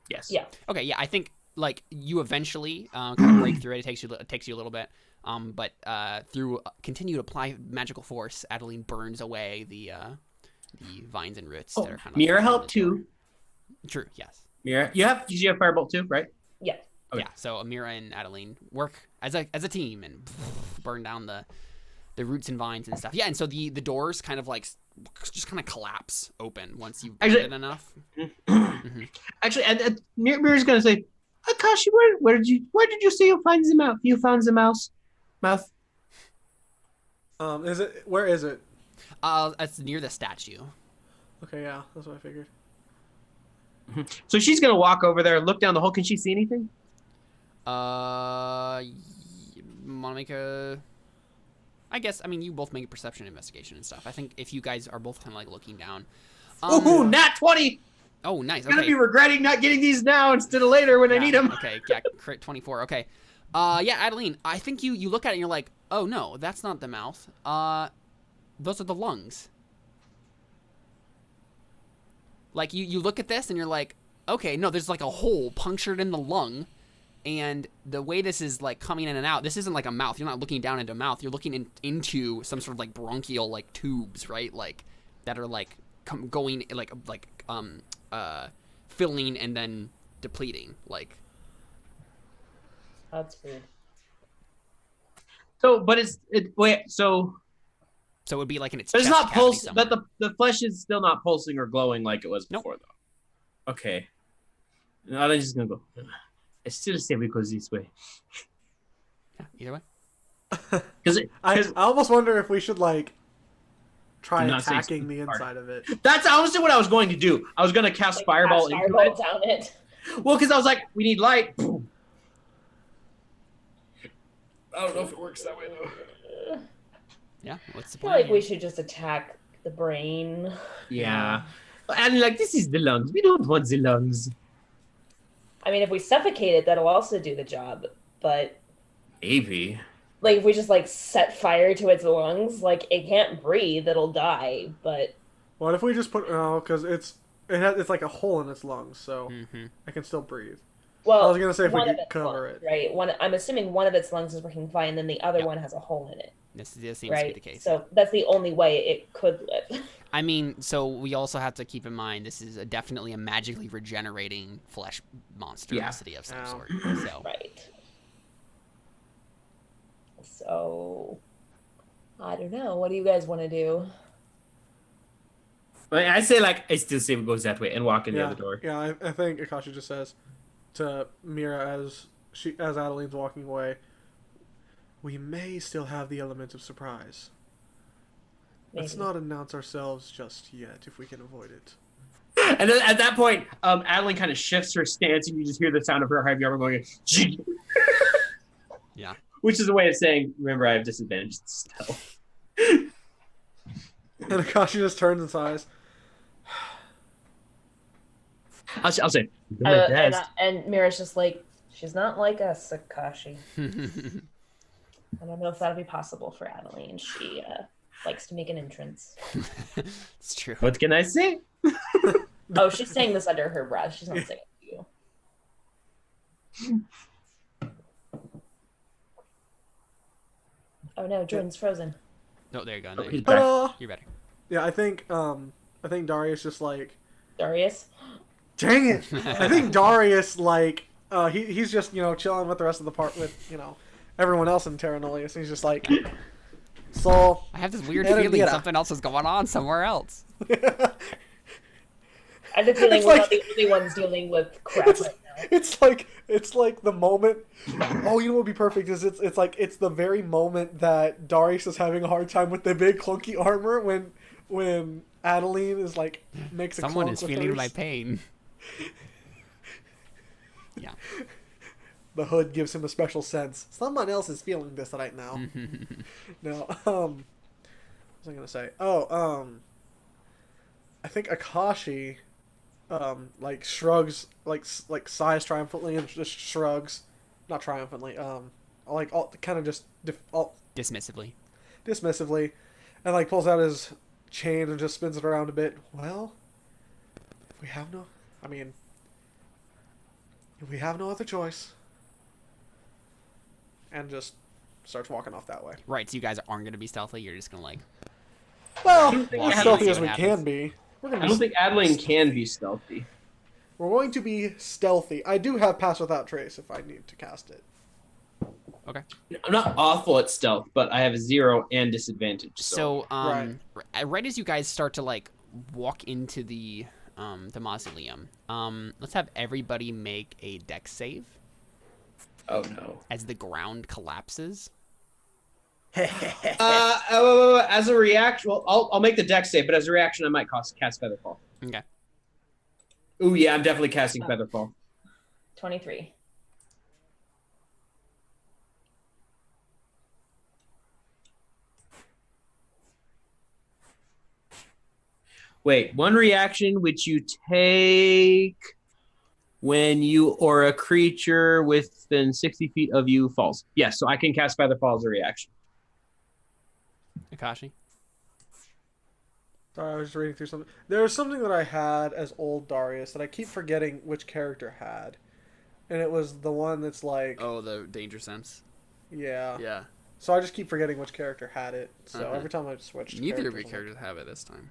Yes. Yeah. Okay, yeah. I think like you eventually kind of break through it. It takes you a little bit. But through continue to apply magical force, Adeline burns away the vines and roots that are kind of. Meira helped too. True. Yes. Meira, you have firebolt too, right? Yeah. Okay. Yeah. So Meira and Adeline work as a team and burn down the the roots and vines and stuff. Yeah, and so the doors kind of like just kind of collapse open once you Actually- bend it enough. Actually, and Mira's gonna say, Akashi, where did you say you find the mouse? You found the mouse? Mouth? Where is it? It's near the statue. Okay, yeah, that's what I figured. So she's gonna walk over there, look down the hole. Can she see anything? Want to make a? I guess. I mean, you both make a perception investigation and stuff. I think if you guys are both kind of like looking down. Ooh, nat 20. Oh, nice. I'm gonna Okay. be regretting not getting these now instead of later when I need them. Okay. Yeah. Crit 24. Okay. Yeah, Adeline. I think you look at it and you're like, oh no, that's not the mouth. Those are the lungs. Like you look at this and you're like, okay, no, there's like a hole punctured in the lung, and the way this is like coming in and out, this isn't like a mouth. You're not looking down into a mouth. You're looking into some sort of like bronchial like tubes, right? Like that are like going like filling and then depleting. Like That's weird. So, but so it would be like in its. but it's chest not cavity pulsing. somewhere. But the flesh is still not pulsing or glowing like it was Nope. before, though. Okay. Now I'm just gonna go. I still say we go this way. Yeah, either way. Because I almost wonder if we should like try Do not say attacking the super hard. inside of it. that's honestly what I was going to do. I was gonna cast Like, fireball cast into fireball it. down it. Well, because I was like, we need light. Boom. I don't know if it works that way though. Yeah. What's the I feel plan? like we should just attack the brain. Yeah. And like this is the lungs. We don't want the lungs. I mean, if we suffocate it, that'll also do the job. But Maybe. like, if we just like set fire to its lungs, like it can't breathe, it'll die. But What if we just put because it's like a hole in its lungs, so Mm-hmm. I can still breathe. well, I was gonna say if we one could of its cover lungs, it. right? I'm assuming one of its lungs is working fine, and then the other Yeah. one has a hole in it, This seems to be right? the case. So that's the only way it could live. I mean, so we also have to keep in mind this is definitely a magically regenerating flesh monstrosity of some Yeah. sort. So Right. So, I don't know. What do you guys want to do? I say like I still say we go that way and walk in the Yeah, other door. yeah. I think Akashi just says to Meira as Adeline's walking away, we may still have the element of surprise. Let's Maybe. not announce ourselves just yet if we can avoid it. And then at that point, Adeline kind of shifts her stance, and you just hear the sound of her heavy armor going, yeah. which is a way of saying, "Remember, I have disadvantage stealth." And Akashi just turns and sighs. I'll say, "Do my best." And Mira's just like, she's not like us, Akashi. I don't know if that'll be possible for Adeline. She likes to make an entrance. It's true. What can I say? Oh, she's saying this under her breath. She's not saying it to you. Oh no, Jordan's frozen. No, there you go. Oh, There he's you back. go. You're better. Yeah, I think Darius just like, Darius? dang it! I think Darius like he's just chilling with the rest of the part with everyone else in Terra Nullius, and he's just like, so I have this weird Era feeling Mira. something else is going on somewhere else. I have a feeling It's we're like- not the only ones dealing with crap right now. it's like the moment. Oh, you know what would be perfect is it's the very moment that Darius is having a hard time with the big clunky armor when Adeline is like makes a Someone clunk is with feeling hers. my pain. Yeah. The hood gives him a special sense. Someone else is feeling this right now. No, what was I gonna say? Oh, I think Akashi, like shrugs, like sighs triumphantly and just shrugs, not triumphantly, like all kind of just Dismissively. dismissively, and like pulls out his chain and just spins it around a bit. Well, if we have no other choice, and just starts walking off that way. Right, so you guys aren't going to be stealthy. You're just going to like... Well, think as Adeline- stealthy see as what we happens. can be. We're gonna I be don't think Adeline can be stealthy. We're going to be stealthy. I do have Pass Without Trace if I need to cast it. Okay. I'm not awful at stealth, but I have a 0 and disadvantage. So, Right. right as you guys start to like walk into the mausoleum, let's have everybody make a dex save Oh no. as the ground collapses. As a reaction, well, I'll make the dex save, but as a reaction, I might cast Featherfall. Okay. Ooh, yeah, I'm definitely casting Featherfall. 23. Wait, one reaction which you take when you or a creature within 60 feet of you falls. Yes, so I can cast Featherfall as a reaction. Akashi. Sorry, I was just reading through something. There was something that I had as old Darius that I keep forgetting which character had. And it was the one that's like... Oh, the danger sense. Yeah. Yeah. So I just keep forgetting which character had it. So Uh-huh. every time I switch Neither of your I'm like, characters have it this time.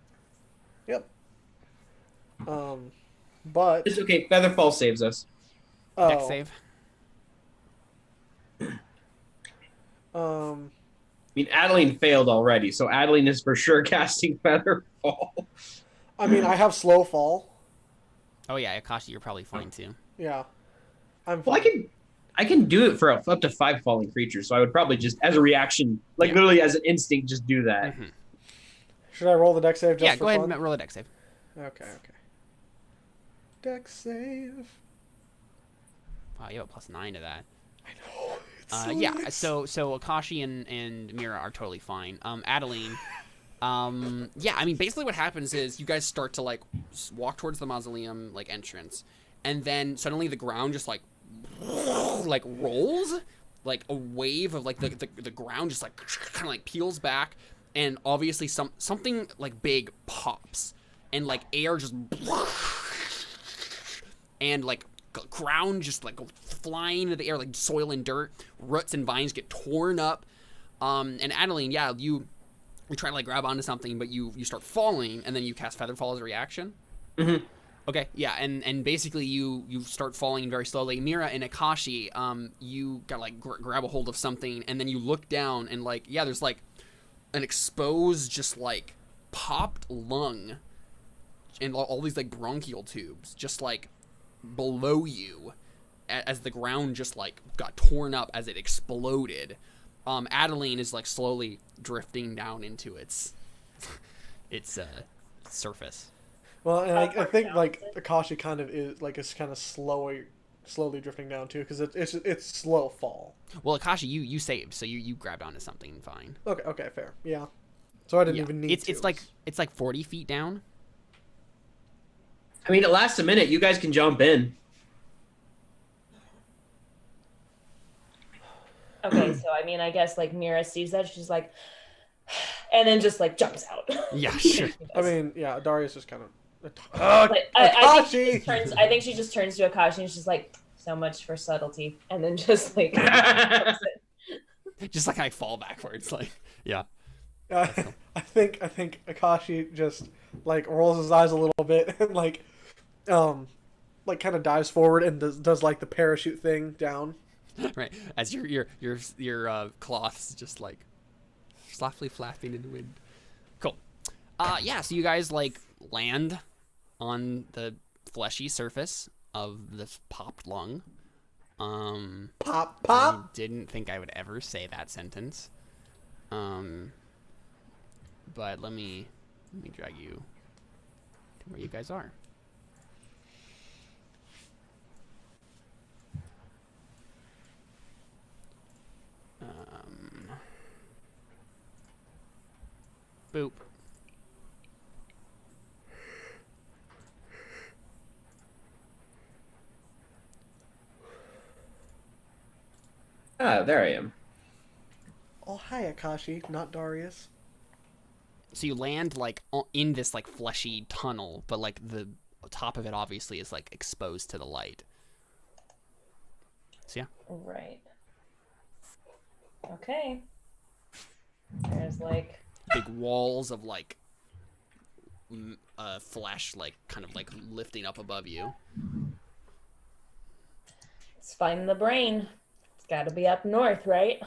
Yep. But... It's okay, Featherfall saves us. Dex save. I mean, Adeline failed already, so Adeline is for sure casting Featherfall. I mean, I have slow fall. Oh yeah, Akashi, you're probably fine too. Yeah. I'm Well, fine. I can do it for up to 5 falling creatures, so I would probably just, as a reaction, like Yeah. literally as an instinct, just do that. Mhm. Should I roll the deck save just Yeah, for go ahead fun? and roll a dex save. Okay. Deck save. Wow, you have a +9 to that. I know. It's so Yeah, nice. so Akashi and Meira are totally fine. Adeline, yeah, I mean, basically what happens is you guys start to like walk towards the mausoleum like entrance, and then suddenly the ground just like rolls, like a wave of like the ground just like kind of like peels back, and obviously something like big pops, and like air just and like ground just like go flying into the air, like soil and dirt, roots and vines get torn up. And Adeline, yeah, you try to like grab onto something, but you start falling, and then you cast Featherfall as a reaction. Mm-hmm. Okay, yeah, and basically you start falling very slowly. Meira and Akashi, you gotta like grab a hold of something, and then you look down, and like yeah, there's like an exposed, just like popped lung, and all these like bronchial tubes, just like below you, as the ground just like got torn up as it exploded. Adeline is like slowly drifting down into its surface. Well, and I think like Akashi kind of is like it's kind of slowly drifting down too because it's slow fall. Well, Akashi, you saved, so you grabbed onto something fine. Okay, fair. Yeah. So I didn't Yeah. even need to. It's like 40 feet down. I mean, it lasts a minute. You guys can jump in. Okay, so I mean, I guess like Meira sees that, she's like, and then just like jumps out. Yeah, sure. I mean, yeah, Darius is kind of. Like, I think Akashi! I think she just turns to Akashi and she's like, so much for subtlety, and then just like, Just like I fall backwards, like yeah. I think Akashi just like rolls his eyes a little bit and like kind of dives forward and does like the parachute thing down. Right, as your cloths just like softly flapping in the wind. Cool. Yeah. So you guys like land on the fleshy surface of this popped lung. Pop. I didn't think I would ever say that sentence. But let me drag you to where you guys are. Boop. Ah, there I am. Oh, hi, Akashi, not Darius. So you land like in this like fleshy tunnel, but like the top of it obviously is like exposed to the light. So yeah. right. Okay. There's like Big walls of like flesh, like kind of like lifting up above you. let's find the brain. Gotta be up north, right?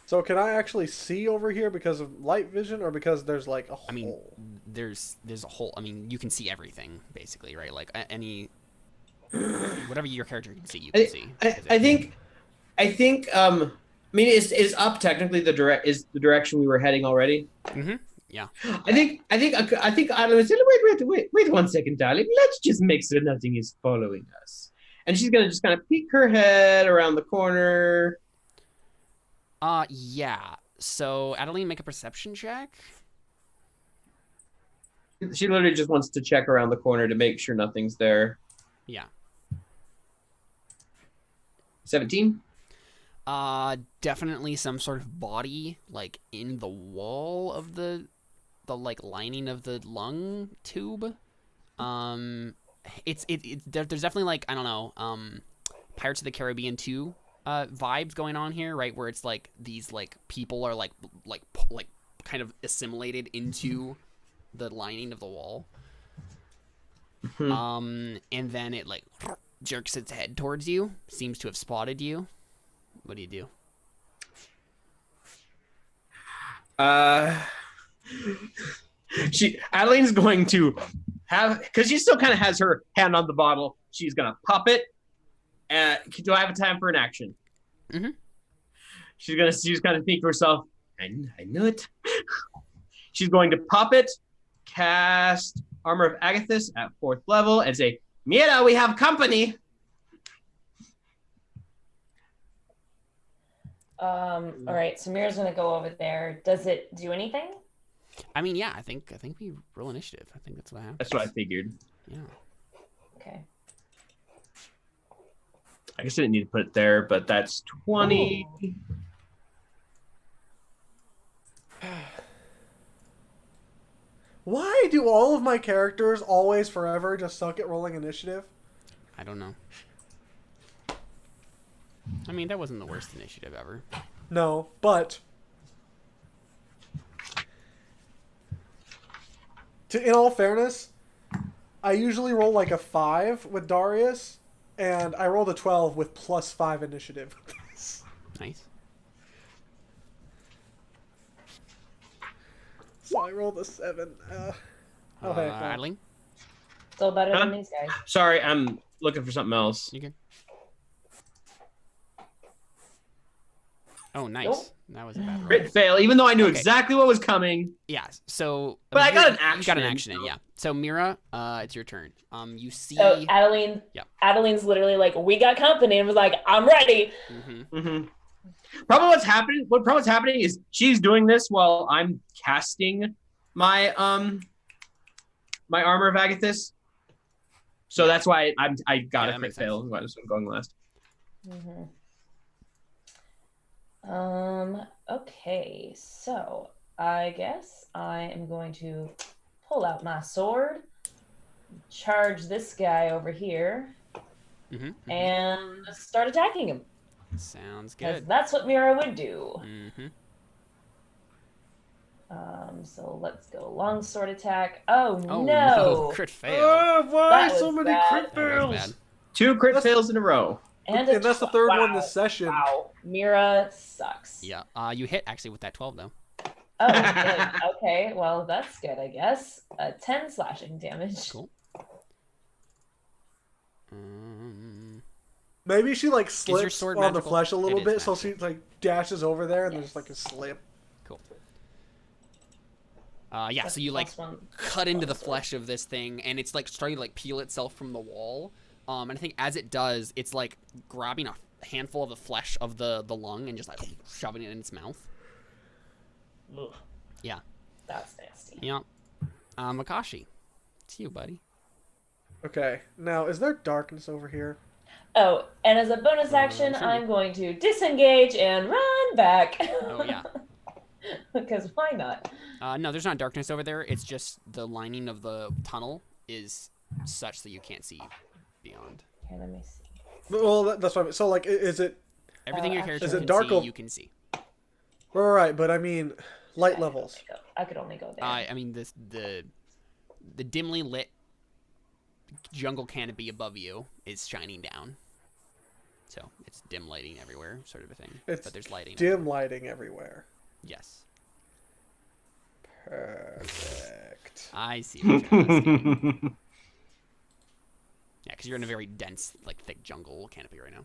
So can I actually see over here because of light vision, or because there's like a hole? I mean, there's a hole. I mean, you can see everything basically, right? Like any whatever your character can see, you can see. I think. I mean, is up technically the direction we were heading already? Yeah. I think Adelene said, wait 1 second, darling. Let's just make sure nothing is following us. And she's gonna just kind of peek her head around the corner. Yeah. So Adeline, make a perception check. She literally just wants to check around the corner to make sure nothing's there. Yeah. 17. Definitely some sort of body like in the wall of the like lining of the lung tube. There's definitely like, I don't know, Pirates of the Caribbean 2 vibes going on here, right? Where it's like these like people are like kind of assimilated into the lining of the wall. And then it like jerks its head towards you, seems to have spotted you. What do you do? Adeline's going to have, because she still kind of has her hand on the bottle. She's gonna pop it. Do I have a time for an action? She's gonna think to herself, I knew it. She's going to pop it, cast Armor of Agathis at 4th level, and say, Meira, we have company. All right, so Mira's gonna go over there. Does it do anything? I mean, yeah, I think we roll initiative. I think that's what happens. That's what I figured. Yeah. Okay. I guess I didn't need to put it there, but that's 20. Ooh. Why do all of my characters always forever just suck at rolling initiative? I don't know. I mean, that wasn't the worst initiative ever. No, but in all fairness, I usually roll like a 5 with Darius, and I rolled a 12 with +5 initiative. Nice. So I rolled a 7. Oh, hey. Adeline? Still better than these guys. Sorry, I'm looking for something else. You good? Oh, nice. Nope. That was a bad roll. Crit fail, even though I knew Okay. exactly what was coming. Yeah, so... But I got an You action got an in, action in, so- yeah. So, Meira, it's your turn. You see... So Adeline, Yep. Adeline's literally like, we got company, and was like, I'm ready. Probably what's happening is she's doing this while I'm casting my my Armor of Agathis. So that's why I got Yeah, that a crit makes sense. fail. That's what I'm going last. Okay, so I guess I am going to pull out my sword, charge this guy over here, and start attacking him. Sounds 'Cause good. that's what Meira would do. So let's go long sword attack. Oh, Oh, no. crit fail. Why That so was many bad. crit That was fails? bad. 2 crit fails in a row. And that's the third one wow. this session. Wow, Meira sucks. Yeah, you hit, actually, with that 12, though. Oh, good. Okay, well, that's good, I guess. 10 slashing damage. Cool. Maybe she like your slips sword on the magical? flesh a little It is bit, so she magical. like dashes over there, and Yes. there's like a slip. Cool. Yeah, That's so you like +1 cut into the sword. flesh of this thing, and it's like starting to like peel itself from the wall. And I think as it does, it's like grabbing a handful of the flesh of the lung and just like shoving it in its mouth. Ugh, Yeah. that's nasty. Yeah. Akashi, it's you, buddy. Okay, now is there darkness over here? Oh, and as a bonus action, sure. I'm going to disengage and run back. Oh yeah. Because why not? No, there's not darkness over there. It's just the lining of the tunnel is such that you can't see beyond. Here, let me see. Well, that's what I mean. So like, is it Everything your actually- character Is it can dark see, o- you can see. right? But I mean, light levels. I could only go there. I mean, the dimly lit jungle canopy above you is shining down. So it's dim lighting everywhere, sort of a thing. It's but there's lighting. dim lighting everywhere. Yes. Perfect. I see what you're asking. Yeah, because you're in a very dense, like, thick jungle canopy right now.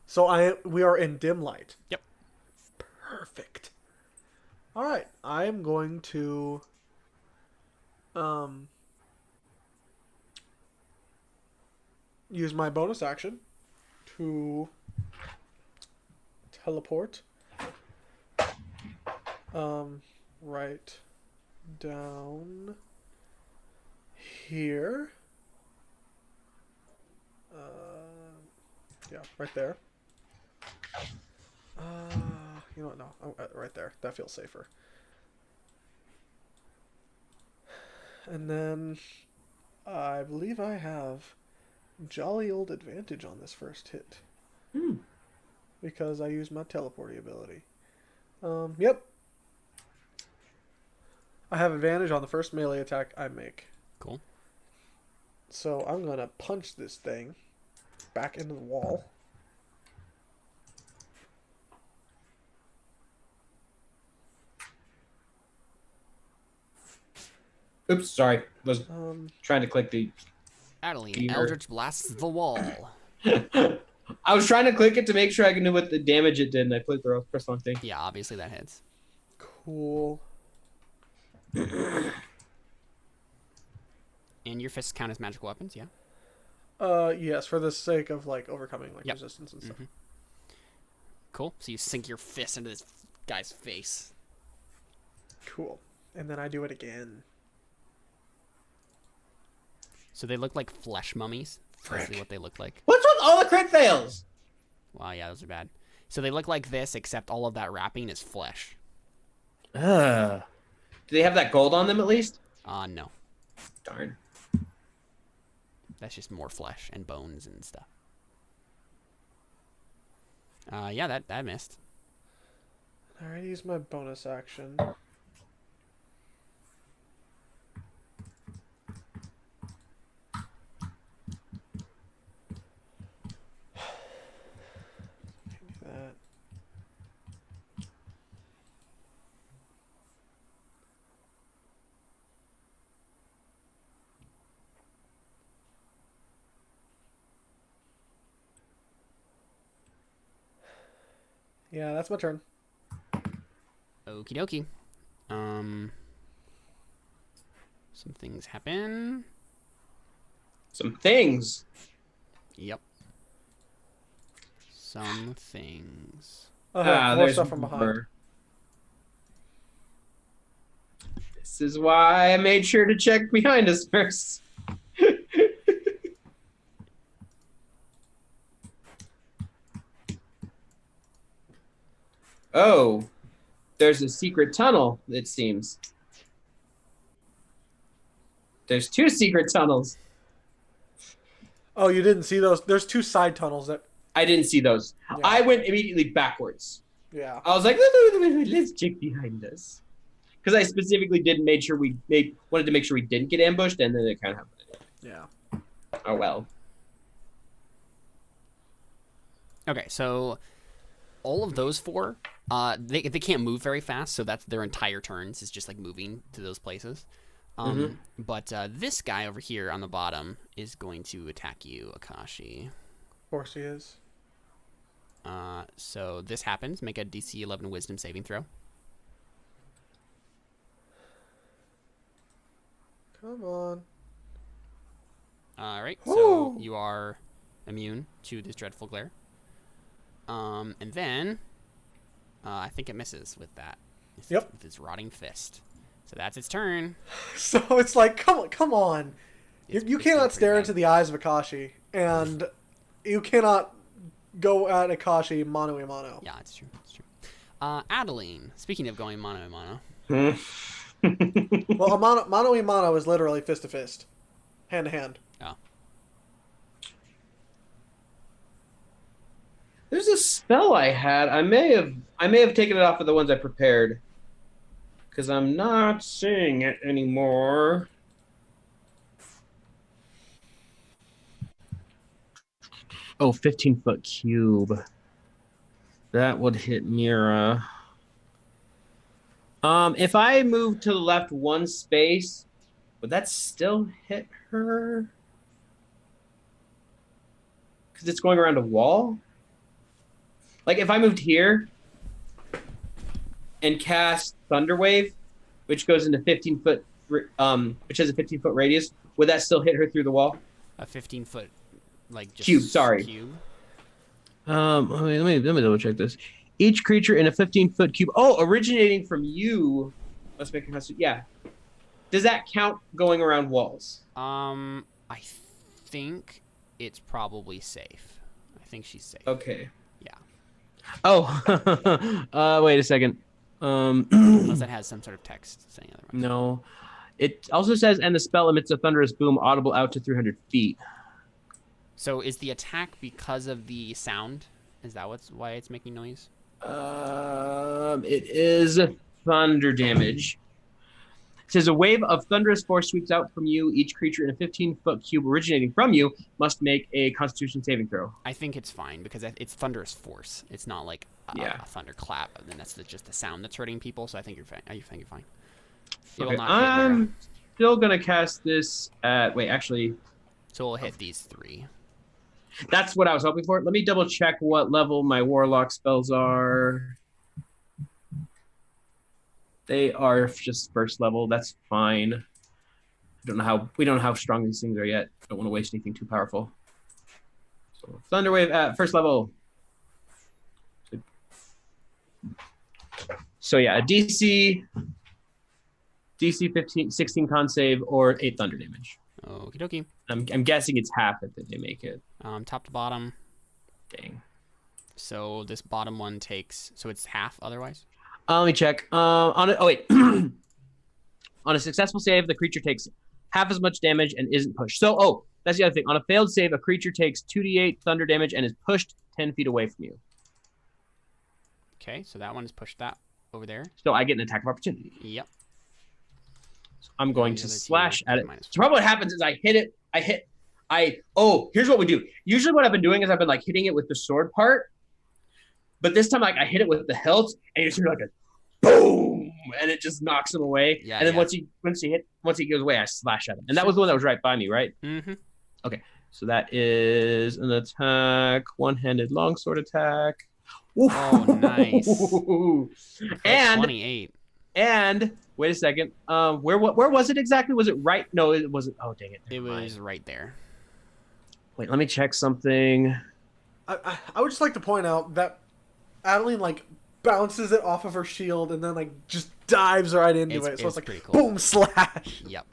So we are in dim light. Yep. Perfect. All right, I am going to use my bonus action to teleport right down here. Yeah, right there. You know what? No, right there. That feels safer. And then I believe I have jolly old advantage on this first hit. Because I used my teleporting ability. Yep. I have advantage on the first melee attack I make. Cool. So I'm going to punch this thing back into the wall. Oops, sorry. Was trying to click the... Adelene, Eldritch blasts the wall. I was trying to click it to make sure I knew what the damage it did, and I clicked the wrong thing. Yeah, obviously that hits. Cool. And your fists count as magical weapons, yeah? Yes, for the sake of, like, overcoming, like, resistance and stuff. Cool. So you sink your fist into this guy's face. Cool. And then I do it again. So they look like flesh mummies. That's what they look like. What's with all the crit fails? Wow, yeah, those are bad. So they look like this, except all of that wrapping is flesh. Do they have that gold on them at least? No. Darn. That's just more flesh and bones and stuff. Yeah, that missed. I already used my bonus action. That. Yeah, that's my turn. Okie dokie. Some things happen. Some things. Yep. Some things. More There's stuff from behind. more. This is why I made sure to check behind us first. Oh, there's a secret tunnel, it seems. There's 2 secret tunnels. Oh, you didn't see those? There's 2 side tunnels that... I didn't see those. Yeah. I went immediately backwards. Yeah. I was like, let's check behind us. Because I specifically wanted to make sure we didn't get ambushed, and then it kind of happened. Yeah. Oh, well. Okay, so all of those 4, they can't move very fast, so that's their entire turns is just like moving to those places. But this guy over here on the bottom is going to attack you, Akashi. Of course he is. So this happens. Make a DC 11 Wisdom saving throw. Come on. All right, so you are immune to this dreadful glare. And then I think it misses with that. Yep. With its rotting fist. So that's its turn. So it's like, come on. You It's cannot stare bad. into the eyes of Akashi, and you cannot go at Akashi mano a mano. Yeah, it's true. It's true. Adelene, speaking of going mano a mano. Well, a mano a mano is literally fist to fist, hand to hand. Oh. There's a spell I had. I may have I may have taken it off of the ones I prepared. Because I'm not seeing it anymore. Oh, 15-foot cube. That would hit Meira. If I move to the left one space, would that still hit her? Because it's going around a wall? Like, if I moved here and cast Thunderwave, which goes into 15-foot, which has a 15-foot radius, would that still hit her through the wall? A 15-foot, like, just cube, sorry. Cube? Let me double check this. Each creature in a 15-foot cube. Oh, originating from you. Let's make it. Yeah. Does that count going around walls? I think it's probably safe. I think she's safe. Okay. Yeah. Oh. Wait a second. Unless it has some sort of text saying otherwise. No. It also says, and the spell emits a thunderous boom audible out to 300 feet. So is the attack because of the sound? Is that why it's making noise? It is thunder damage. It says a wave of thunderous force sweeps out from you. Each creature in a 15-foot cube originating from you must make a Constitution saving throw. I think it's fine because it's thunderous force. It's not like a thunderclap, and then that's just the sound that's hurting people. So I think you're fine. I think you're fine. Okay, I'm still gonna cast this at. Wait, actually. So we'll hit these three. That's what I was hoping for. Let me double check what level my warlock spells are. They are just first level. That's fine. We don't know how strong these things are yet. Don't want to waste anything too powerful. So Thunderwave at first level. So yeah, a DC 16 con save or 8 thunder damage. Okie dokie. I'm guessing it's half if they make it. Top to bottom. Dang. So this bottom one takes, so it's half otherwise? Let me check. On a successful save, the creature takes half as much damage and isn't pushed. So, that's the other thing. On a failed save, a creature takes 2d8 thunder damage and is pushed 10 feet away from you. Okay, so that one is pushed that over there. So I get an attack of opportunity. Yep. So I'm going to slash at it. So probably what happens is I hit it. Here's what we do. Usually what I've been doing is I've been like hitting it with the sword part. But this time, like I hit it with the hilt, and you hear like a boom, and it just knocks him away. Yeah, and then once he goes away, I slash at him. And that was the one that was right by me, right? Mm-hmm. Okay, so that is an attack, one-handed longsword attack. Oof. Oh, nice. And 28. And wait a second. Where was it exactly? Was it right? No, it wasn't. Oh, dang it! It was right there. Wait, let me check something. I would just like to point out that Adelene like bounces it off of her shield and then like just dives right into it. So it's like cool. Boom slash. Yep.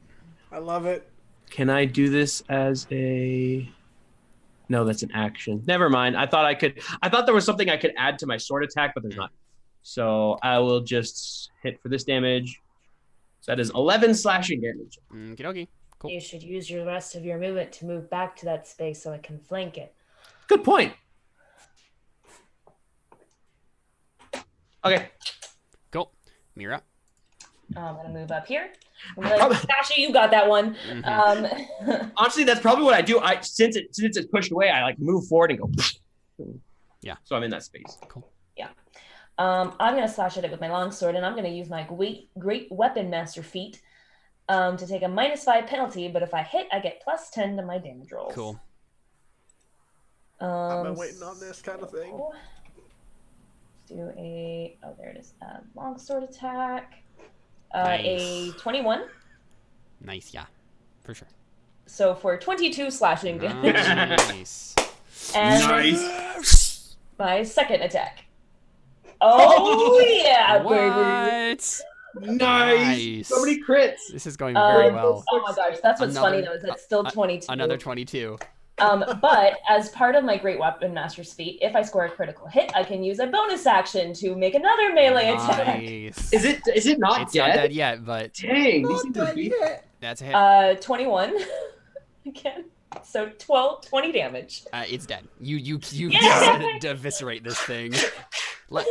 I love it. Can I do this as a? No, that's an action. Never mind. I thought there was something I could add to my sword attack, but there's not. So I will just hit for this damage. So that is 11 slashing damage. Okey-dokey. Cool. You should use your rest of your movement to move back to that space so I can flank it. Good point. Okay. Cool. Meira. I'm going to move up here. I'm like, Akashi, you got that one. Mm-hmm. Honestly, that's probably what I do. Since it's pushed away, I like move forward and go. Yeah. So I'm in that space. Cool. Yeah. I'm going to slash at it with my longsword, and I'm going to use my great weapon master feat to take a -5 penalty. But if I hit, I get +10 to my damage rolls. Cool. I've been waiting on this kind of thing. Do there it is. Longsword attack. Nice. A 21. Nice, yeah. For sure. So for 22 slashing damage. Nice. And Nice. My second attack. Oh, yeah, baby. What? Nice. So many crits. This is going very well. Oh my gosh, that's what's funny though, is it's still 22. Another 22. But as part of my Great Weapon Master's feat, if I score a critical hit, I can use a bonus action to make another melee attack. Nice. Is it not It's dead? not dead yet, but Dang, these things are beat. that's a hit. 21 again. So 20 damage. It's dead. You Yeah! eviscerate this thing.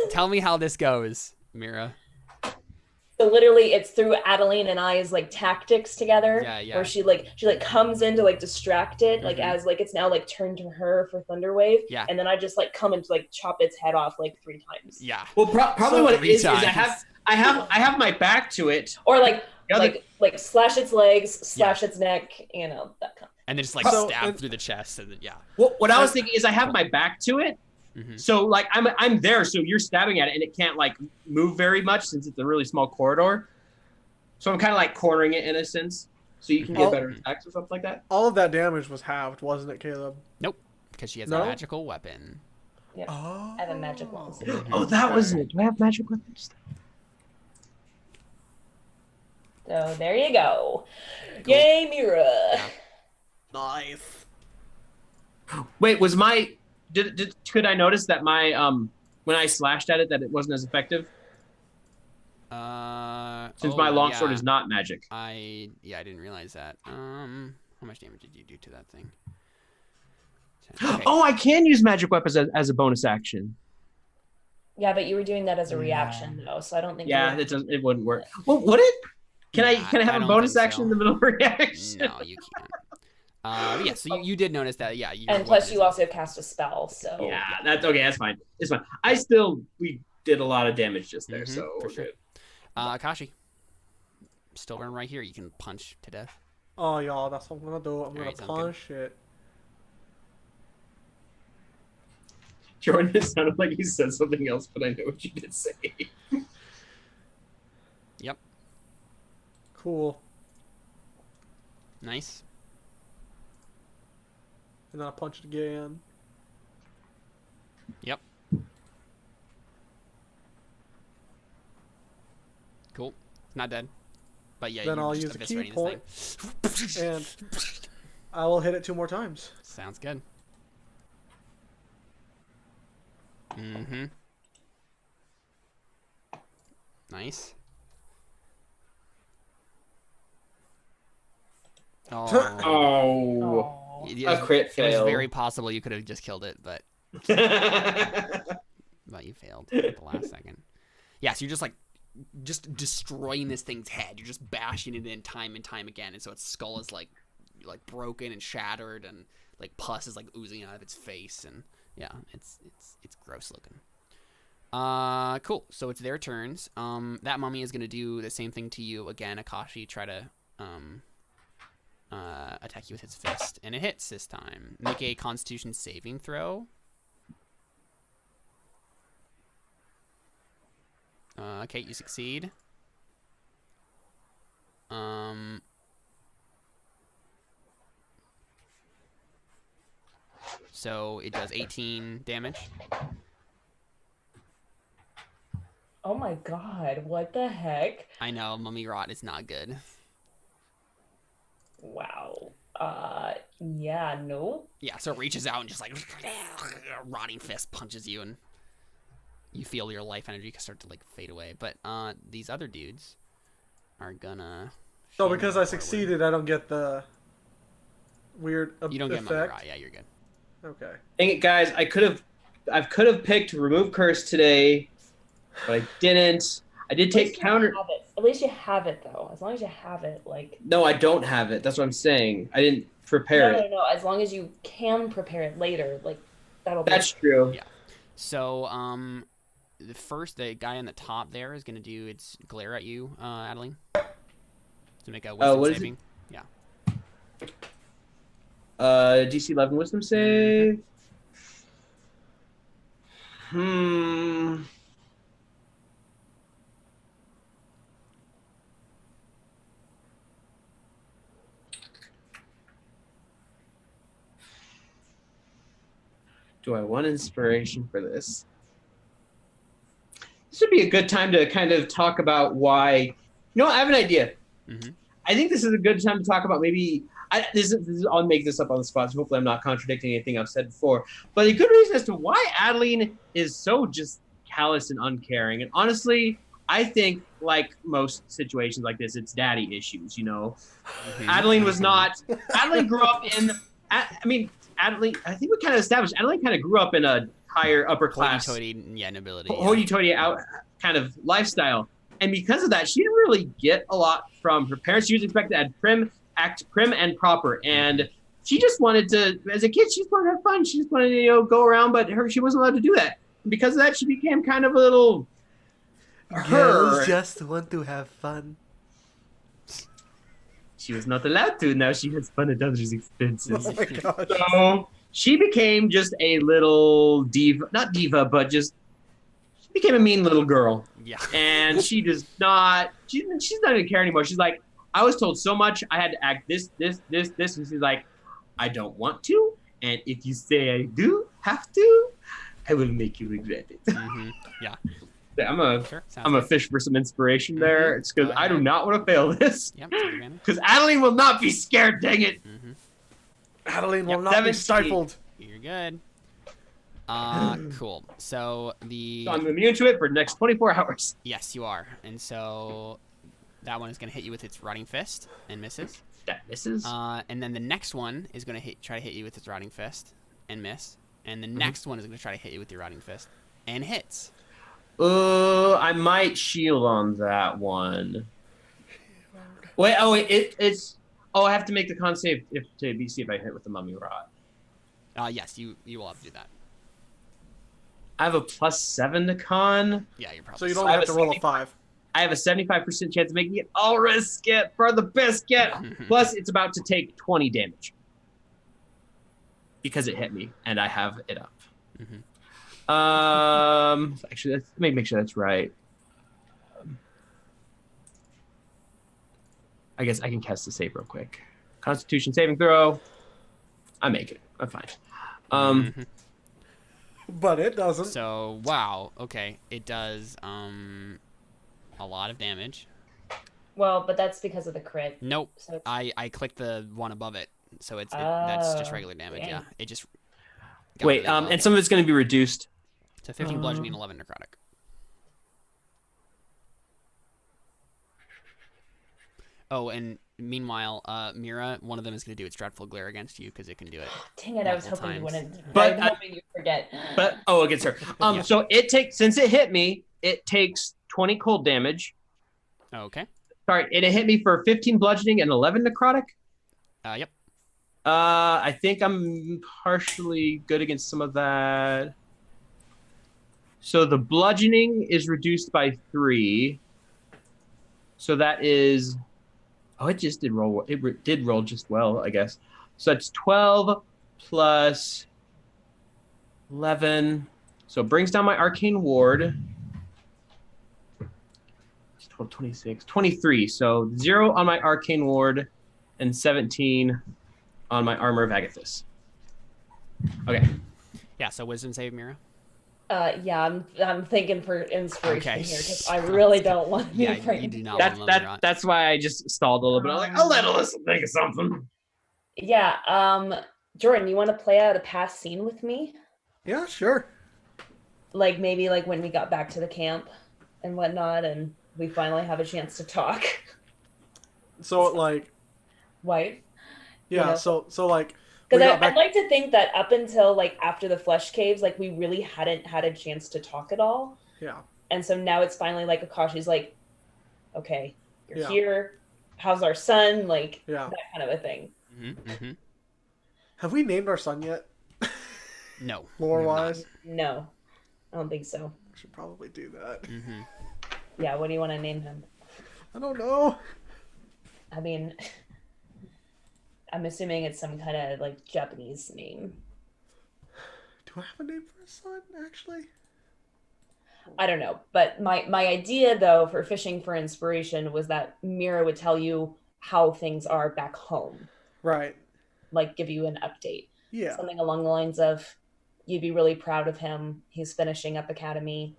Tell me how this goes, Meira. So literally, it's through Adelene and I's like tactics together, Yeah. where she comes in to like distract it, like as like it's now like turned to her for Thunderwave, Yeah. and then I just like come and like chop its head off like 3 times. Yeah. Well, probably So what it 3 is times. I have my back to it. Or like other- like slash its legs, slash its neck, you know, that kind. And then just like So- stab through the chest, and then What I was thinking is I have my back to it. Mhm. So like I'm there, so you're stabbing at it, and it can't like move very much since it's a really small corridor. So I'm kind of like cornering it in a sense, so you can get better attacks or something like that. All of that damage was halved, wasn't it, Caleb? Nope, because she has No? a magical weapon. Yeah. Oh. I have a magic one. Oh, that was it. Do I have magic weapons? So there you go. Yay, Meira. Nice. Wait, was my could I notice that my when I slashed at it that it wasn't as effective? Since my longsword is not magic. I didn't realize that. How much damage did you do to that thing? Okay. Oh, I can use magic weapons as a bonus action. Yeah, but you were doing that as a reaction though, so I don't think. Yeah, it wouldn't work. Well, would it? Can I have a bonus action in the middle of a reaction? No, you can't. Yeah, so you did notice that, yeah. And plus, you also cast a spell, so. Yeah, that's okay. That's fine. It's fine. We did a lot of damage just there, so for we're sure. good. Akashi, still running right here. You can punch to death. Oh, y'all, that's what I'm gonna do. I'm gonna Alright, sounds good. punch it. Jordan, it sounded like you said something else, but I know what you did say. Yep. Cool. Nice. And then I punch it again. Yep. Cool. It's not dead. But yeah, Then you're I'll just use a key eviscerating point. this thing. And I will hit it 2 more times. Sounds good. Mm-hmm. Nice. Oh. Oh. A crit It fail. was very possible you could have just killed it, but you failed at the last second. Yeah, so you're just like destroying this thing's head. You're just bashing it in time and time again, and so its skull is like broken and shattered, and like pus is like oozing out of its face, and yeah, it's gross looking. Cool. So it's their turns. That mummy is gonna do the same thing to you again, Akashi. Try to attack you with its fist, and it hits this time. Make a Constitution saving throw. Okay, you succeed. So it does 18 damage. Oh my god, what the heck? I know, mummy rot is not good. Wow. Yeah, no. Yeah, so it reaches out and just like rotting fist punches you, and you feel your life energy start to like fade away. But these other dudes are gonna. So because I succeeded, I don't get the weird effect. You don't get mummy rot. Yeah, you're good. Okay. Dang it, guys! I could have picked remove curse today, but I didn't. I did take counter. At least you have it though. As long as you have it, like. No, I don't have it. That's what I'm saying. I didn't prepare it. No. As long as you can prepare it later, like that'll. That's true. Yeah. So the guy on the top there is gonna do its glare at you, Adeline. To make a wisdom saving. Yeah. DC 11 wisdom save. Do I want inspiration for this? This would be a good time to kind of talk about why. You know what? I have an idea. Mm-hmm. I think this is a good time to talk about maybe. I'll make this up on the spot, so hopefully I'm not contradicting anything I've said before. But a good reason as to why Adeline is so just callous and uncaring. And honestly, I think, like most situations like this, it's daddy issues, you know? Mm-hmm. Adeline was not. Adeline grew up in. Adeline, I think we kind of established Adeline kind of grew up in a higher upper class, hoity-toity, nobility, hoity-toity out kind of lifestyle, and because of that, she didn't really get a lot from her parents. She was expected to act prim and proper, and she just wanted to, as a kid, she just wanted to have fun. She just wanted to, go around, but she wasn't allowed to do that. And because of that, she became kind of a little. Girls just want to have fun. She was not allowed to. Now she has fun at others' expenses. Oh my gosh. So she became just a little diva, not diva, but just she became a mean little girl. Yeah. And she does not. She's not gonna care anymore. She's like, I was told so much. I had to act this, and she's like, I don't want to. And if you say I do have to, I will make you regret it. Yeah. I'm a fish for some inspiration there. It's because I do not want to fail this. Yep. Because Adeline will not be scared. Dang it. Adeline will not be stifled. You're good. Cool. So I'm immune to it for the next 24 hours. Yes, you are. And so that one is going to hit you with its rotting fist and misses. That misses. And then the next one is going to try to hit you with its rotting fist and miss. And the next one is going to try to hit you with your rotting fist and hits. I might shield on that one. Wait, it's. Oh, I have to make the con save to see if I hit with the mummy rot. Yes, you will have to do that. I have a +7 to con. Yeah, you're probably. So you don't have to roll a 5. I have a 75% chance of making it. I'll risk it for the biscuit. Plus, it's about to take 20 damage because it hit me, and I have it up. Actually, let me make sure that's right. I guess I can cast the save real quick. Constitution saving throw. I make it. I'm fine. But it doesn't. So wow. Okay, it does a lot of damage. Well, but that's because of the crit. Nope. So I clicked the one above it, so that's just regular damage. Dang. Yeah, it just. Wait, and some of it's going to be reduced. To 15 bludgeoning, 11 necrotic. Oh, and meanwhile, Meira, one of them is going to do its dreadful glare against you because it can do it. Dang it! I was hoping you wouldn't. But I was hoping you forget. But against her. Yeah. So since it hit me, it takes 20 cold damage. Okay. Sorry, it hit me for 15 bludgeoning and 11 necrotic. Yep. I think I'm partially good against some of that. So the bludgeoning is reduced by 3. So that is, it just did roll. It did roll just well, I guess. So that's 12 plus 11. So it brings down my arcane ward. 12, 26, 23. So 0 on my arcane ward and 17 on my armor of Agathis. Okay. Yeah. So wisdom save, Meira. Yeah, I'm thinking for inspiration Okay. here because I really don't want to be Yeah, afraid. you do not want to That's why I just stalled a little bit. I was like, I'll let Alyssa think of something. Yeah, Jordan, you want to play out a past scene with me? Yeah, sure. Like maybe like when we got back to the camp and whatnot, and we finally have a chance to talk. So like, White. yeah. You know? So like, Because I'd like to think that up until like after the flesh caves, like we really hadn't had a chance to talk at all. Yeah. And so now it's finally like Akashi's like, okay, you're Yeah. here. How's our son? Like Yeah. that kind of a thing. Have we named our son yet? No. Lore you're not. wise, No, I don't think so. I should probably do that. Yeah, what do you want to name him? I don't know. I mean, I'm assuming it's some kind of like Japanese name. Do I have a name for a son? Actually, I don't know. But my idea though for fishing for inspiration was that Meira would tell you how things are back home. right? Like give you an update. Yeah. Something along the lines of you'd be really proud of him. He's finishing up academy.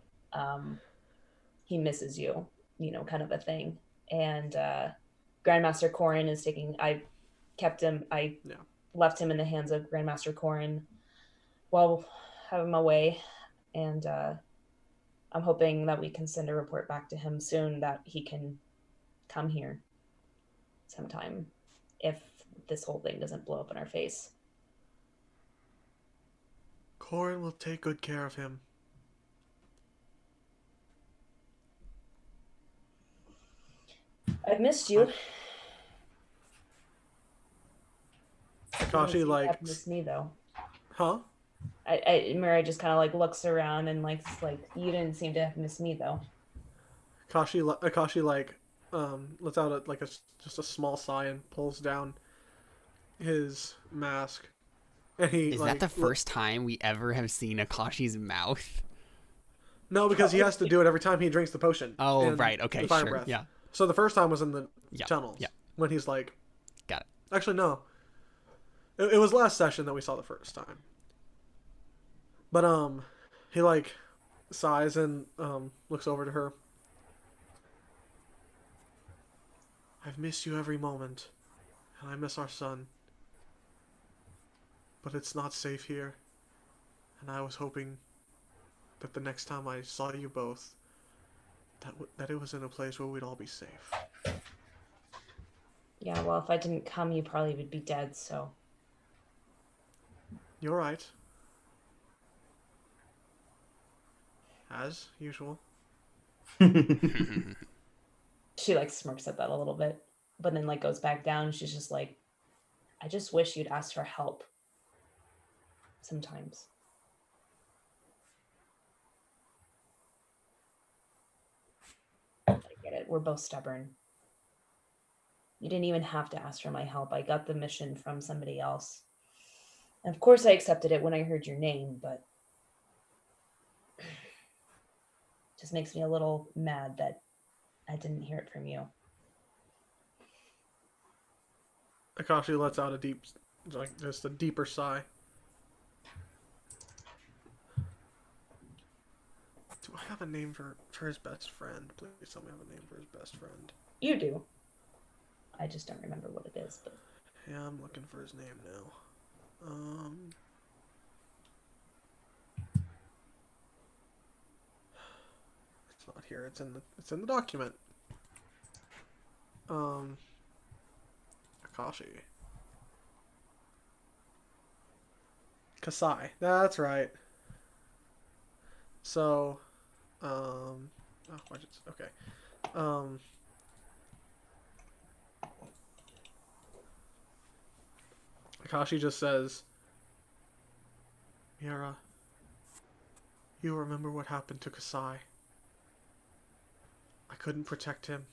He misses you, kind of a thing. And Grandmaster Corrin is I left him in the hands of Grandmaster Corrin while having my way. And I'm hoping that we can send a report back to him soon that he can come here sometime if this whole thing doesn't blow up in our face. Horan will take good care of him. I've missed you. Akashi, like... Missed me, though. Huh? Meira just kind of like looks around and like you didn't seem to have missed me though. Akashi like lets out just a small sigh and pulls down his mask. And he Is that the first time we ever have seen Akashi's mouth? No, because he has to do it every time he drinks the potion. Oh, right. Okay, sure. Breath. Yeah. So the first time was in the tunnels. Yeah. When he's like... Got it. Actually, no. It was last session that we saw the first time. But, he, like, sighs and, looks over to her. I've missed you every moment, and I miss our son. But it's not safe here, and I was hoping that the next time I saw you both, that it was in a place where we'd all be safe. Yeah, well, if I didn't come, you probably would be dead, so... You're right. As usual. She like smirks at that a little bit, but then like goes back down. She's just like, I just wish you'd ask for help sometimes. I get it. We're both stubborn. You didn't even have to ask for my help. I got the mission from somebody else. And of course I accepted it when I heard your name, but just makes me a little mad that I didn't hear it from you. Akashi lets out a just a deeper sigh. Do I have a name for his best friend? Please tell me I have a name for his best friend. You do. I just don't remember what it is, but... Yeah, I'm looking for his name now. It's not here. It's in the document. Akashi. Kasai. That's right. So, okay. Akashi just says, Meira, you remember what happened to Kasai? I couldn't protect him.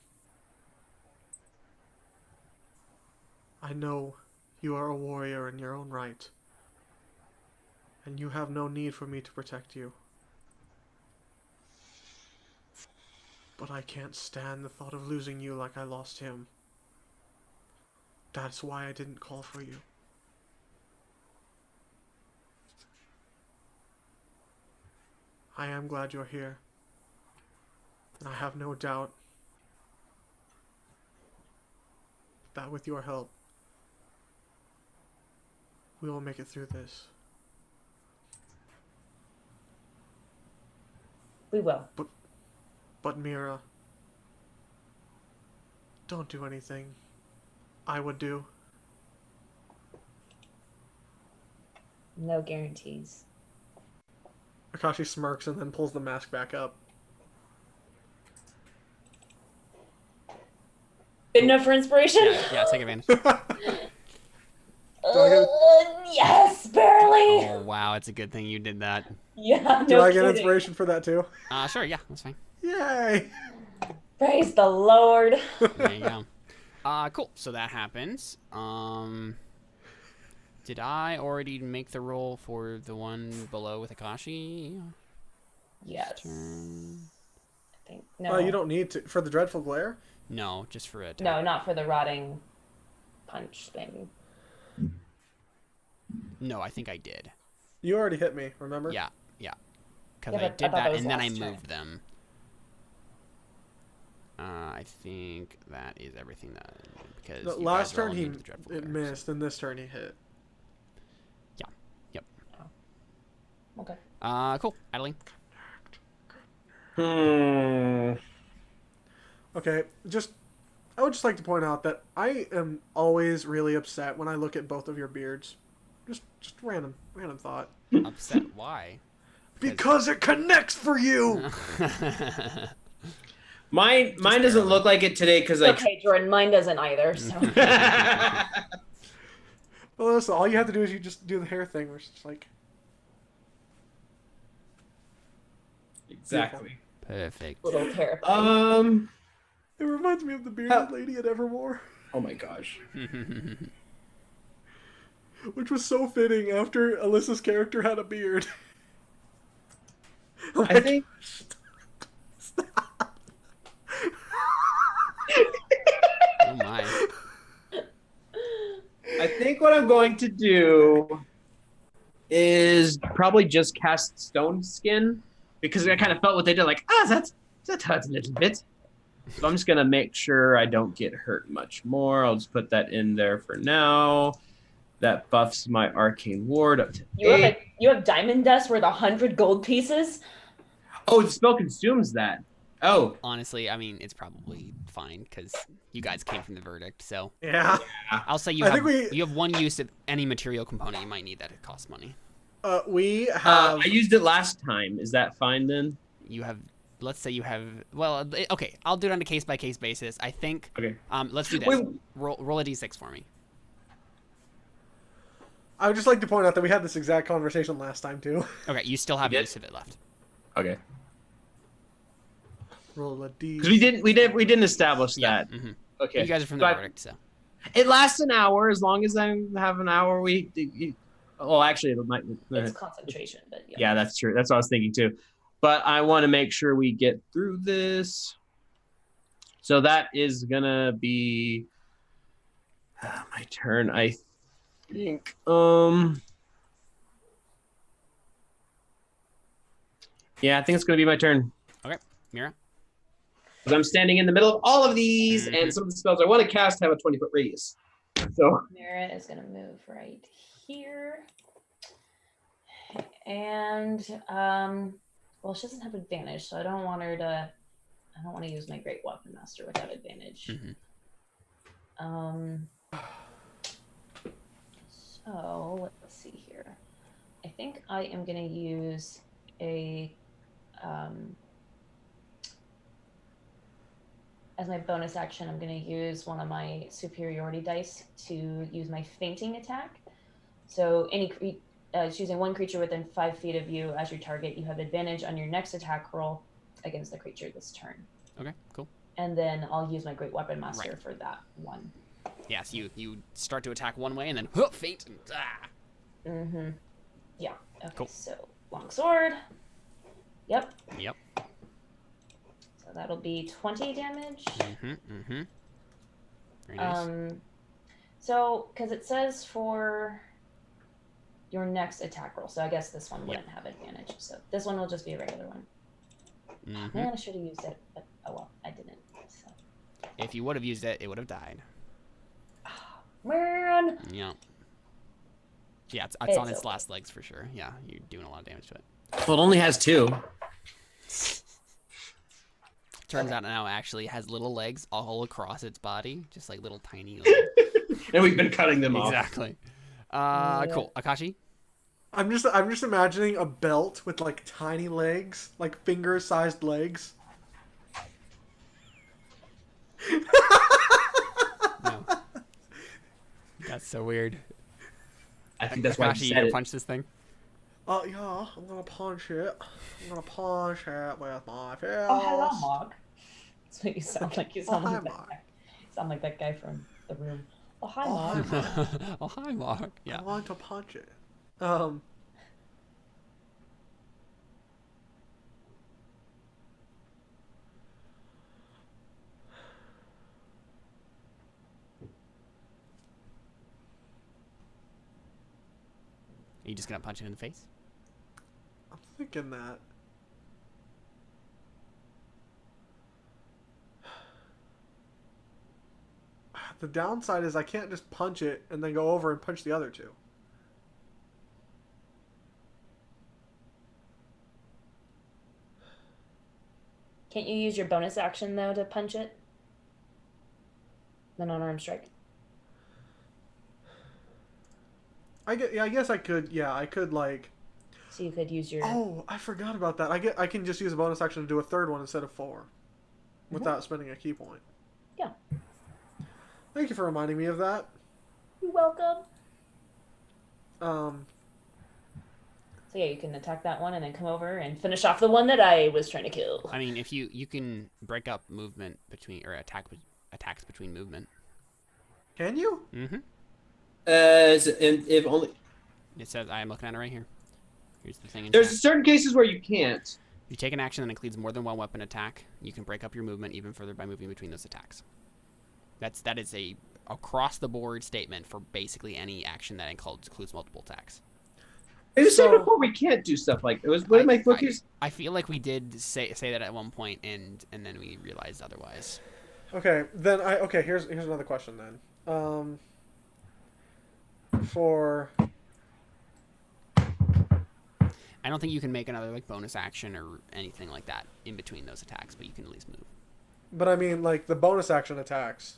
I know you are a warrior in your own right, and you have no need for me to protect you. But I can't stand the thought of losing you like I lost him. That's why I didn't call for you. I am glad you're here, and I have no doubt that with your help, we will make it through this. We will. But Meira, don't do anything I would do. No guarantees. Akashi smirks and then pulls the mask back up. Good enough for inspiration? Yeah, take advantage. Yes, barely. Oh, wow. It's a good thing you did that. Yeah, no Do I get kidding. inspiration for that too? Sure, yeah, that's fine. Yay! Praise the Lord. There you go. Cool. So that happens. Did I already make the roll for the one below with Akashi? Yes. Turn. I think no. You don't need to for the dreadful glare. No, just for it. No, not for the rotting punch thing. No, I think I did. You already hit me. Remember? Yeah. Because Yeah, I but did I thought that that was and then I last turn. moved them. I think that is everything that because The you last guys are all turn immune to the dreadful it glare, missed, and this turn he hit. Yeah. Yep. Okay. Cool. Adeline. Okay, I would just like to point out that I am always really upset when I look at both of your beards. Just Just random thought. Upset? Why? Because it connects for you. Mine doesn't look like it today because Okay, Jordan, mine doesn't either. So Well, listen, all you have to do is you just do the hair thing, where it's just like exactly. Perfect. little terrifying. it reminds me of the bearded lady at Evermore, Oh my gosh. which was so fitting after Alyssa's character had a beard. I think. Oh my. I think what I'm going to do is probably just cast Stone Skin because I kind of felt what they did, like, that hurts a little bit. So I'm just gonna make sure I don't get hurt much more. I'll just put that in there for now. That buffs my arcane ward up to 8. You have diamond dust worth 100 gold pieces. Oh, the spell consumes that. Oh, Honestly, I mean, it's probably fine because you guys came from the verdict. So Yeah. I'll say you have one use of any material component you might need that it costs money. We have. I used it last time. Is that fine then? You have. Let's say you have. Well, okay. I'll do it on a case by case basis. I think. Okay. Let's do this. Wait. Roll a d6 for me. I would just like to point out that we had this exact conversation last time too. Okay, you still have You a did? use of it left. Okay. Roll a d. Because we didn't establish Yeah. that. Mm-hmm. Okay. You guys are from the So verdict, so. it lasts an hour as long as I have an hour. Well, actually, it might. It's concentration, but yeah. Yeah, that's true. That's what I was thinking too. But I want to make sure we get through this. So that is gonna be my turn, I think. Yeah, I think it's gonna be my turn. Okay, Meira. Because I'm standing in the middle of all of these, and some of the spells I want to cast have a 20-foot radius. So Meira is gonna move right here. And well, she doesn't have advantage, so I don't want to use my Great Weapon Master without advantage. So let's see here. I think I am gonna use a as my bonus action, I'm going to use one of my superiority dice to use my fainting attack. So choosing one creature within 5 feet of you as your target, you have advantage on your next attack roll against the creature this turn. Okay, cool. And then I'll use my Great Weapon Master for that one. Yeah, so you start to attack one way and then faint and Yeah. Okay, cool. So longsword. Yep. Yep. So that'll be 20 damage. Very nice. So, because it says for your next attack roll, so I guess this one wouldn't have advantage. So this one will just be a regular one. Man, I should have used it, but oh well, I didn't. So. If you would have used it, it would have died. Man. Yeah. Yeah, it's on its last legs for sure. Yeah, you're doing a lot of damage to it. well, it only has 2. Turns out now it actually has little legs all across its body, just like little tiny. And we've been cutting them off. Exactly. Cool. Akashi. I'm just imagining a belt with like tiny legs, like finger-sized legs. No. That's so weird. I think that's why Akashi, you you said gonna it. punch this thing? Yeah, I'm gonna punch it. I'm gonna punch it with my fist. Oh, hello, Mog. That's what you sound like. You sound hi, like that Mog. guy. You sound like that guy from The Room. Oh, hi, Oh, Mog. hi, Oh, hi, Mark. Yeah. I want to punch it. Are you just gonna punch it in the face? I'm thinking that. The downside is I can't just punch it and then go over and punch the other two. Can't you use your bonus action, though, to punch it? The non-armed strike. I guess I could. Yeah, I could like. So you could use your. Oh, I forgot about that. I can just use a bonus action to do a third one instead of 4, without spending a key point. Yeah. Thank you for reminding me of that. You're welcome. Um. So yeah, you can attack that one and then come over and finish off the one that I was trying to kill. I mean, if you can break up movement between or attacks between movement. Can you? Mm-hmm. If only It says I am looking at it right here. Here's the thing. there's certain cases where you can't. If you take an action that includes more than one weapon attack, you can break up your movement even further by moving between those attacks. That is a across the board statement for basically any action that includes multiple attacks. It was said before we can't do stuff like it was. What am I focused? I feel like we did say that at one point, and then we realized otherwise. Okay, then here's another question then. For I don't think you can make another like bonus action or anything like that in between those attacks, but you can at least move. But I mean, like the bonus action attacks.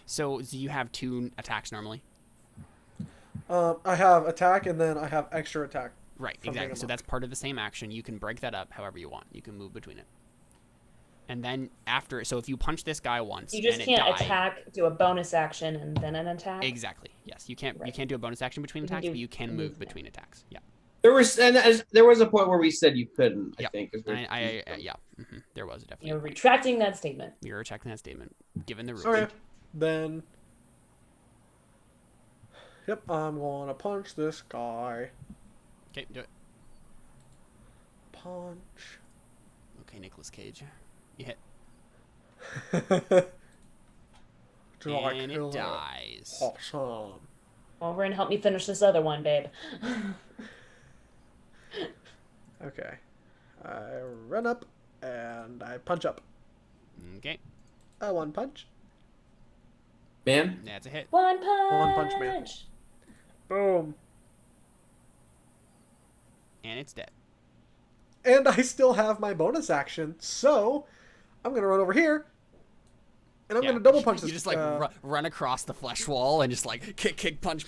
So you have 2 attacks normally? I have attack and then I have extra attack. Right, exactly. So that's part of the same action. You can break that up however you want. You can move between it. And then after, so if you punch this guy once, You just and can't it died, attack, do a bonus action, and then an attack. Exactly. Yes, you can't. You can't do a bonus action between attacks, but you can move between attacks. Yeah. There was a point where we said you couldn't. I think. Yeah. There was definitely. You're retracting that statement. You're retracting that statement, given the rule. Okay, then. Yep, I'm gonna punch this guy. Okay, do it. Punch. Okay, Nicolas Cage. You hit. And it dies. Awesome. Over and help me finish this other one, babe. Okay. I run up and I punch up. Okay. One punch. Man. That's a hit. One punch. One punch man. Boom. And it's dead. And I still have my bonus action, so I'm going to run over here. And I'm going to double punch this. You just like run across the flesh wall and just like kick, punch.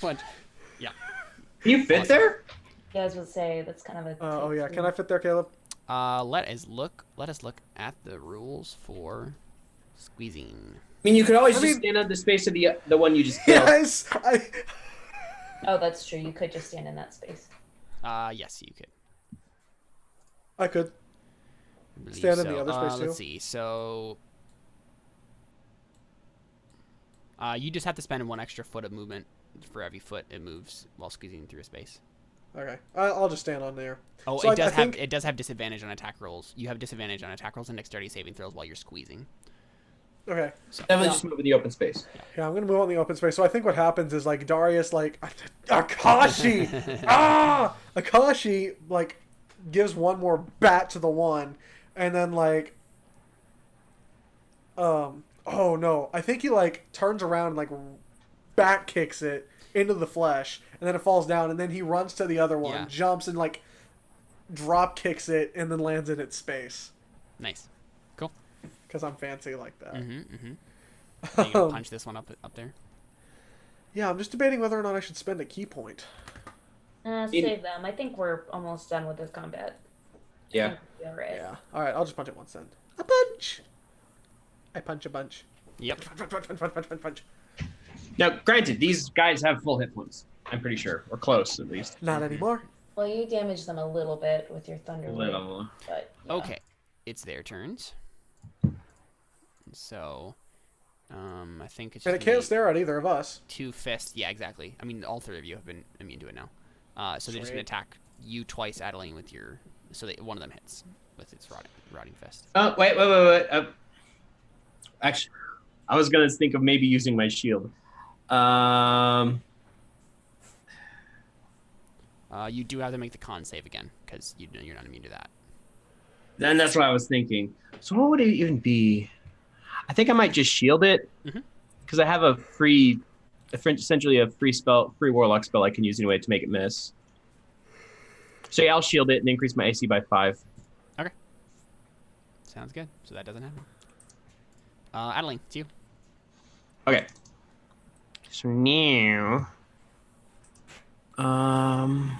Yeah. Can you fit there? You guys would say that's kind of a. Oh yeah, can I fit there, Caleb? Let us look at the rules for squeezing. I mean, you could always just stand on the space of the one you just killed. Yes. Oh, that's true. You could just stand in that space. Yes, you could. I could stand in the other space too. Let's see. So, you just have to spend 1 extra foot of movement for every foot it moves while squeezing through a space. Okay, I'll just stand on there. Oh, so it does have disadvantage on attack rolls. You have disadvantage on attack rolls and dexterity saving throws while you're squeezing. Okay. So, Definitely just move in the open space. Yeah, I'm gonna move on the open space. So I think what happens is like Darius, like Akashi, Akashi, like gives one more bat to the one, and then like, oh no, I think he like turns around and like back kicks it into the flesh, and then it falls down, and then he runs to the other one, jumps and like drop kicks it, and then lands in its space. Nice, cool. Because I'm fancy like that. Are you gonna punch this one up there? Yeah, I'm just debating whether or not I should spend a key point. Save them. I think we're almost done with this combat. Yeah. All right. Yeah. All right, I'll just punch it once then. A punch. I punch a bunch. Yep. Punch. Now, granted, these guys have full hit points. I'm pretty sure, or close at least. Not anymore. Well, you damaged them a little bit with your thunder. Little. But, yeah. Okay, it's their turns. So, I think it's. And it can't stare at either of us. 2 fists. Yeah, exactly. I mean, all 3 of you have been immune to it now. So they're just gonna attack you twice, Adelene, with your. So one of them hits with its rotting fist. Oh, wait. Actually, I was gonna think of maybe using my shield. You do have to make the con save again because you're not immune to that. Then that's what I was thinking. So what would it even be? I think I might just shield it because I have essentially a free warlock spell I can use anyway to make it miss. So yeah, I'll shield it and increase my AC by 5. Okay. Sounds good. So that doesn't happen. Adeline, it's you. Okay. So now Um.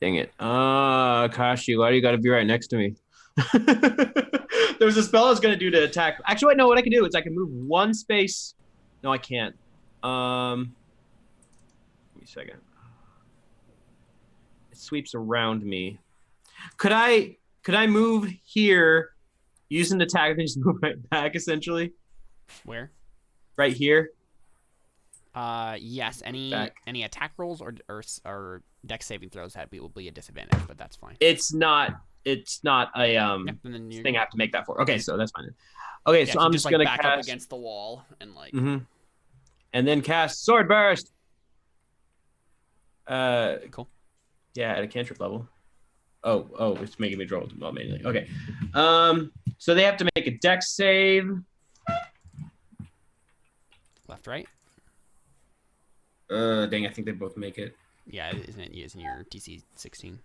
Dang it. Akashi, why do you got to be right next to me? There was a spell I was going to do to attack. Actually, wait, no, what I can do is I can move one space. No, I can't. Give me a second. It sweeps around me. Could I move here, use an attack, and just move right back, essentially? Where? Right here? Yes. Any Back. any attack rolls or dex saving throws will be a disadvantage, but that's fine. It's not a And then thing I have to make that for. Okay, so that's fine. Okay, yeah, so I'm just gonna back cast up against the wall and like. and then cast Sword Burst. Cool. Yeah, at a cantrip level. Oh, it's making me draw manually. Okay. So they have to make a dex save. Left, right. Dang, I think they both make it. Yeah, isn't it using your DC 16?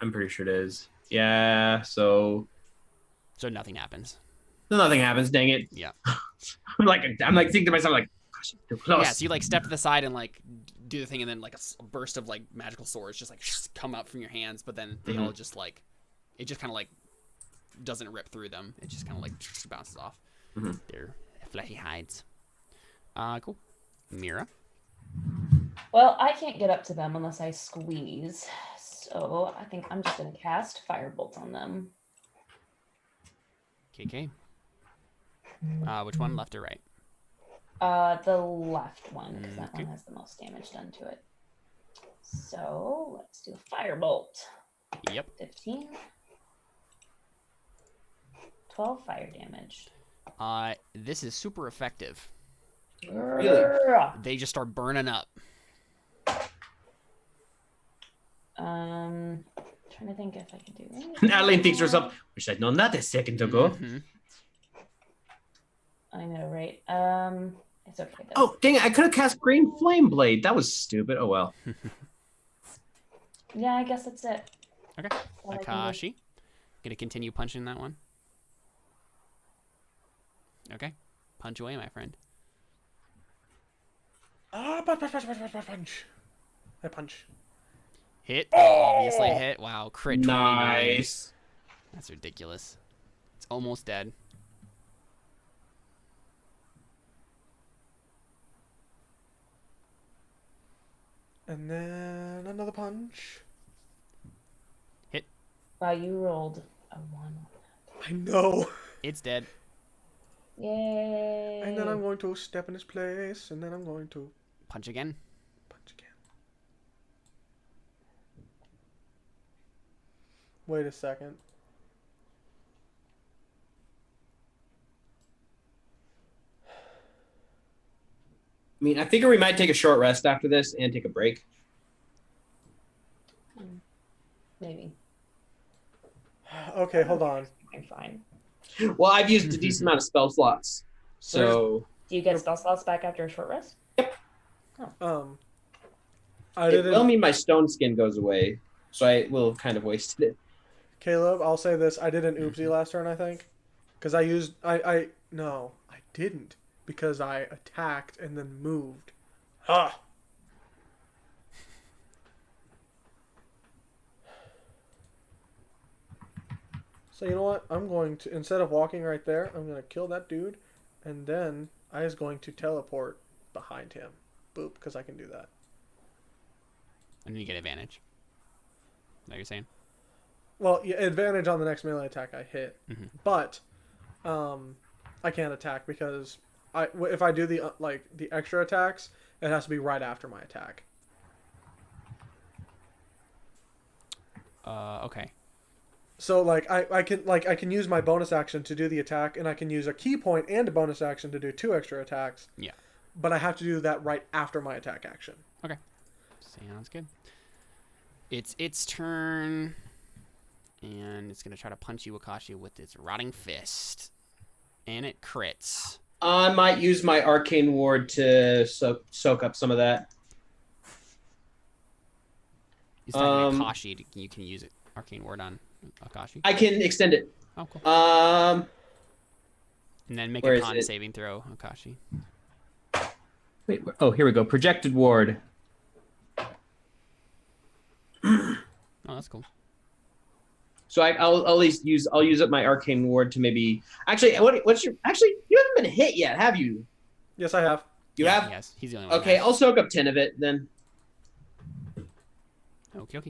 I'm pretty sure it is. Yeah, so nothing happens. nothing happens. Dang it. Yeah. I'm like thinking to myself like, gosh, too close. Yeah, so you like step to the side and like do the thing, and then like a burst of like magical swords just like come up from your hands, but then they all just like it just kind of like doesn't rip through them. It just kind of like bounces off their fleshy hides. Cool. Meira. Well, I can't get up to them unless I squeeze. So I think I'm just going to cast Firebolt on them. KK. Which one, left or right? The left one, because that one has the most damage done to it. So let's do a Firebolt. Yep. 15. 12 fire damage. This is super effective. Really? They just start burning up. Trying to think if I can do anything. Adelene thinks to herself, wish I'd known that a second ago. I know, right? It's okay though. Oh, dang it, I could have cast Green Flame Blade. That was stupid. Oh well. Yeah, I guess that's it. Okay. All I can do. Akashi. Gonna continue punching that one. Okay. Punch away, my friend. Punch. I punch. Hit. Obviously hit. Wow. Crit 29. Nice. That's ridiculous. It's almost dead. And then another punch. Hit. Wow, you rolled a 1. I know. It's dead. Yay. And then I'm going to step in his place, and then I'm going to Punch again. punch again. Wait a second. I mean, I figure we might take a short rest after this and take a break. Maybe. Okay, hold on. I'm fine. Well, I've used a decent amount of spell slots, so Do you get spell slots back after a short rest? I it didn't. will mean my stone skin goes away, so I will have kind of wasted it. Caleb, I'll say this: I did an oopsie last turn, I think, because I used no, I didn't, because I attacked and then moved. Ah. So you know what? I'm going to, instead of walking right there, I'm going to kill that dude, and then I is going to teleport behind him. Boop, because I can do that. And then you get advantage. Is that what you're saying? Well, yeah, advantage on the next melee attack I hit, but I can't attack because if I do the the extra attacks, it has to be right after my attack. Okay. So I can use my bonus action to do the attack, and I can use a key point and a bonus action to do 2 extra attacks. Yeah. But I have to do that right after my attack action. Okay. Sounds good. It's its turn, and it's gonna try to punch you, Akashi, with its rotting fist, and it crits. I might use my arcane ward to soak up some of that. He's attacking Akashi. You can use it. Arcane ward on Akashi? I can extend it. Oh, cool. Um, And then make where a is con it? saving throw, Akashi. Wait. Oh, here we go. Projected ward. Oh, that's cool. So I'll at least use up my arcane ward to maybe actually what's your actually you haven't been hit yet, have you? Yes, I have. You Yeah, have? Yes, he's the only one. Okay, I'll soak up 10 of it then. Okay.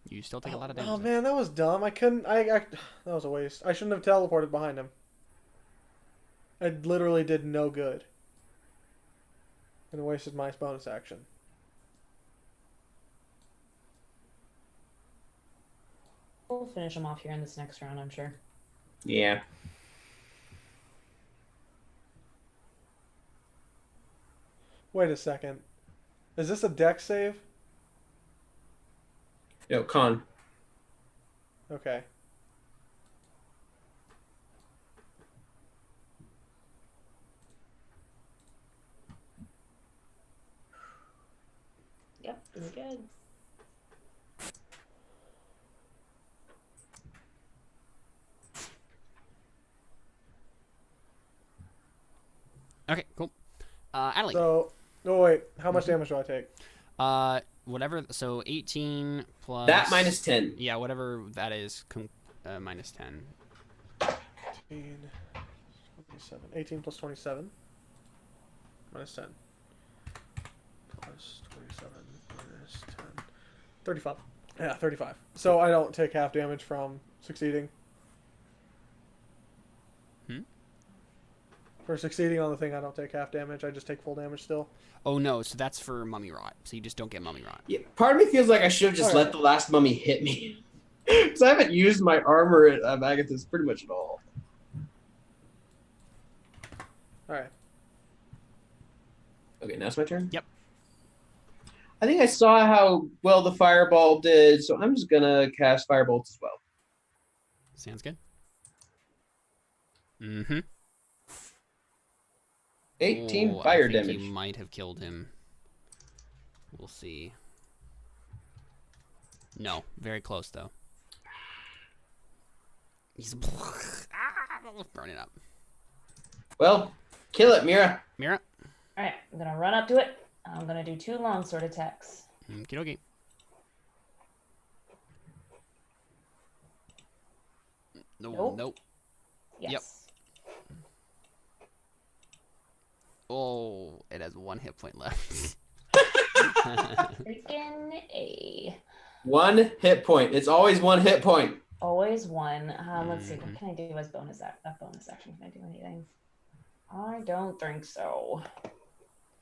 You still take a lot of damage. Oh man, that was dumb. I couldn't. That was a waste. I shouldn't have teleported behind him. I literally did no good. And wasted my bonus action. We'll finish them off here in this next round, I'm sure. Yeah. Wait a second. Is this a dex save? No, con. Okay. Yep, we're good. Okay, cool. Adelene. So, no wait. How much damage do I take? Whatever. So 18 plus. That minus 10. Yeah, whatever that is. Minus 10. 18, 27. 18 plus 27. Minus 10. Plus 27 minus 10. 35. Yeah, 35. So I don't take half damage from succeeding. For succeeding on the thing, I don't take half damage. I just take full damage still. Oh no, so that's for mummy rot. So you just don't get mummy rot. Yeah, part of me feels like I should have just let the last mummy hit me. Because I haven't used my armor at Agathis pretty much at all. Alright. Okay, now it's my turn? Yep. I think I saw how well the fireball did, so I'm just going to cast firebolts as well. Sounds good. Mm-hmm. 18 fire I think damage. You might have killed him. We'll see. No, very close though. He's burning up. Well, kill it, Meira. Meira. Alright, I'm gonna run up to it. I'm gonna do 2 longsword attacks. Okie dokie. Nope. Yes. Yep. Oh, it has 1 hit point left. Freaking A. 1 hit point. It's always 1 hit point. Always 1. Let's see, what can I do as bonus action? Can I do anything? I don't think so.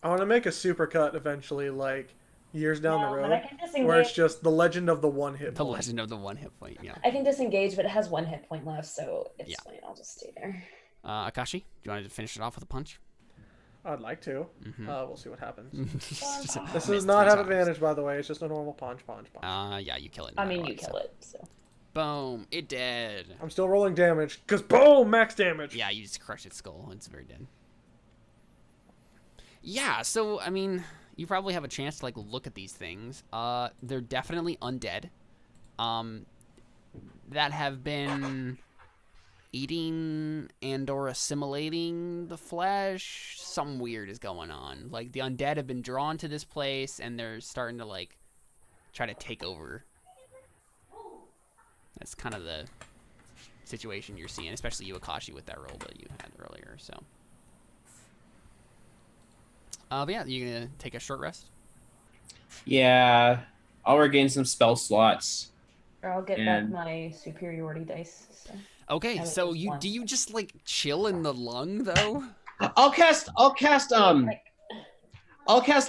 I want to make a supercut eventually, like years down the but road, I can disengage. where it's just the legend of the 1 hit The point. legend of the 1 hit point, yeah. I can disengage, but it has 1 hit point left, so it's fine. I'll just stay there. Akashi, do you want to finish it off with a punch? I'd like to. We'll see what happens. This This does not have advantage, by the way. It's just a normal punch. Yeah, you kill it. I mean, you kill it, so. Boom, it dead. I'm still rolling damage, because boom, max damage. Yeah, you just crush its skull. It's very dead. Yeah, so, I mean, you probably have a chance to, like, look at these things. They're definitely undead. That have been eating and or assimilating the flesh. Something weird is going on. Like, the undead have been drawn to this place, and they're starting to, like, try to take over. That's kind of the situation you're seeing, especially you, Akashi, with that roll that you had earlier, so. But yeah, you gonna take a short rest? Yeah, I'll regain some spell slots. Or I'll get back my superiority dice. So. Okay, so do you just like chill in the lung though? I'll cast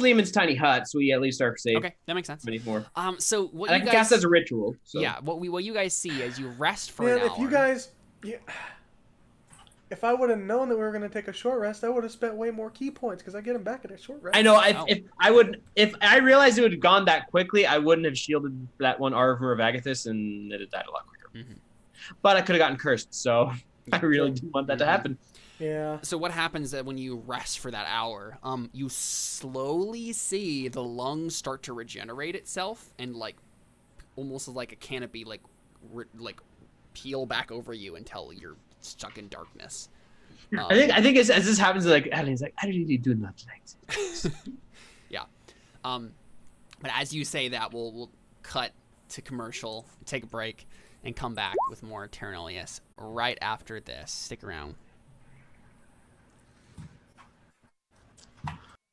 Lehman's tiny hut, so we at least are safe. Okay, that makes sense. Anymore. So what and you I can guys cast as a ritual. So. Yeah, what you guys see as you rest for Man, an hour. if you guys, if I would have known that we were going to take a short rest, I would have spent way more key points because I get them back at a short rest. I know. If I realized it would have gone that quickly, I wouldn't have shielded that 1 Armor of Agathis, and it had died a lot quicker. But I could have gotten cursed, so I really didn't want that to happen. Yeah. So what happens when you rest for that hour? You slowly see the lungs start to regenerate itself and like almost like a canopy like peel back over you until you're stuck in darkness. I think as this happens, like Adelene's like, I really do not like this. Yeah. But as you say that, we'll cut to commercial, take a break, and come back with more Terra Nullius right after this. Stick around.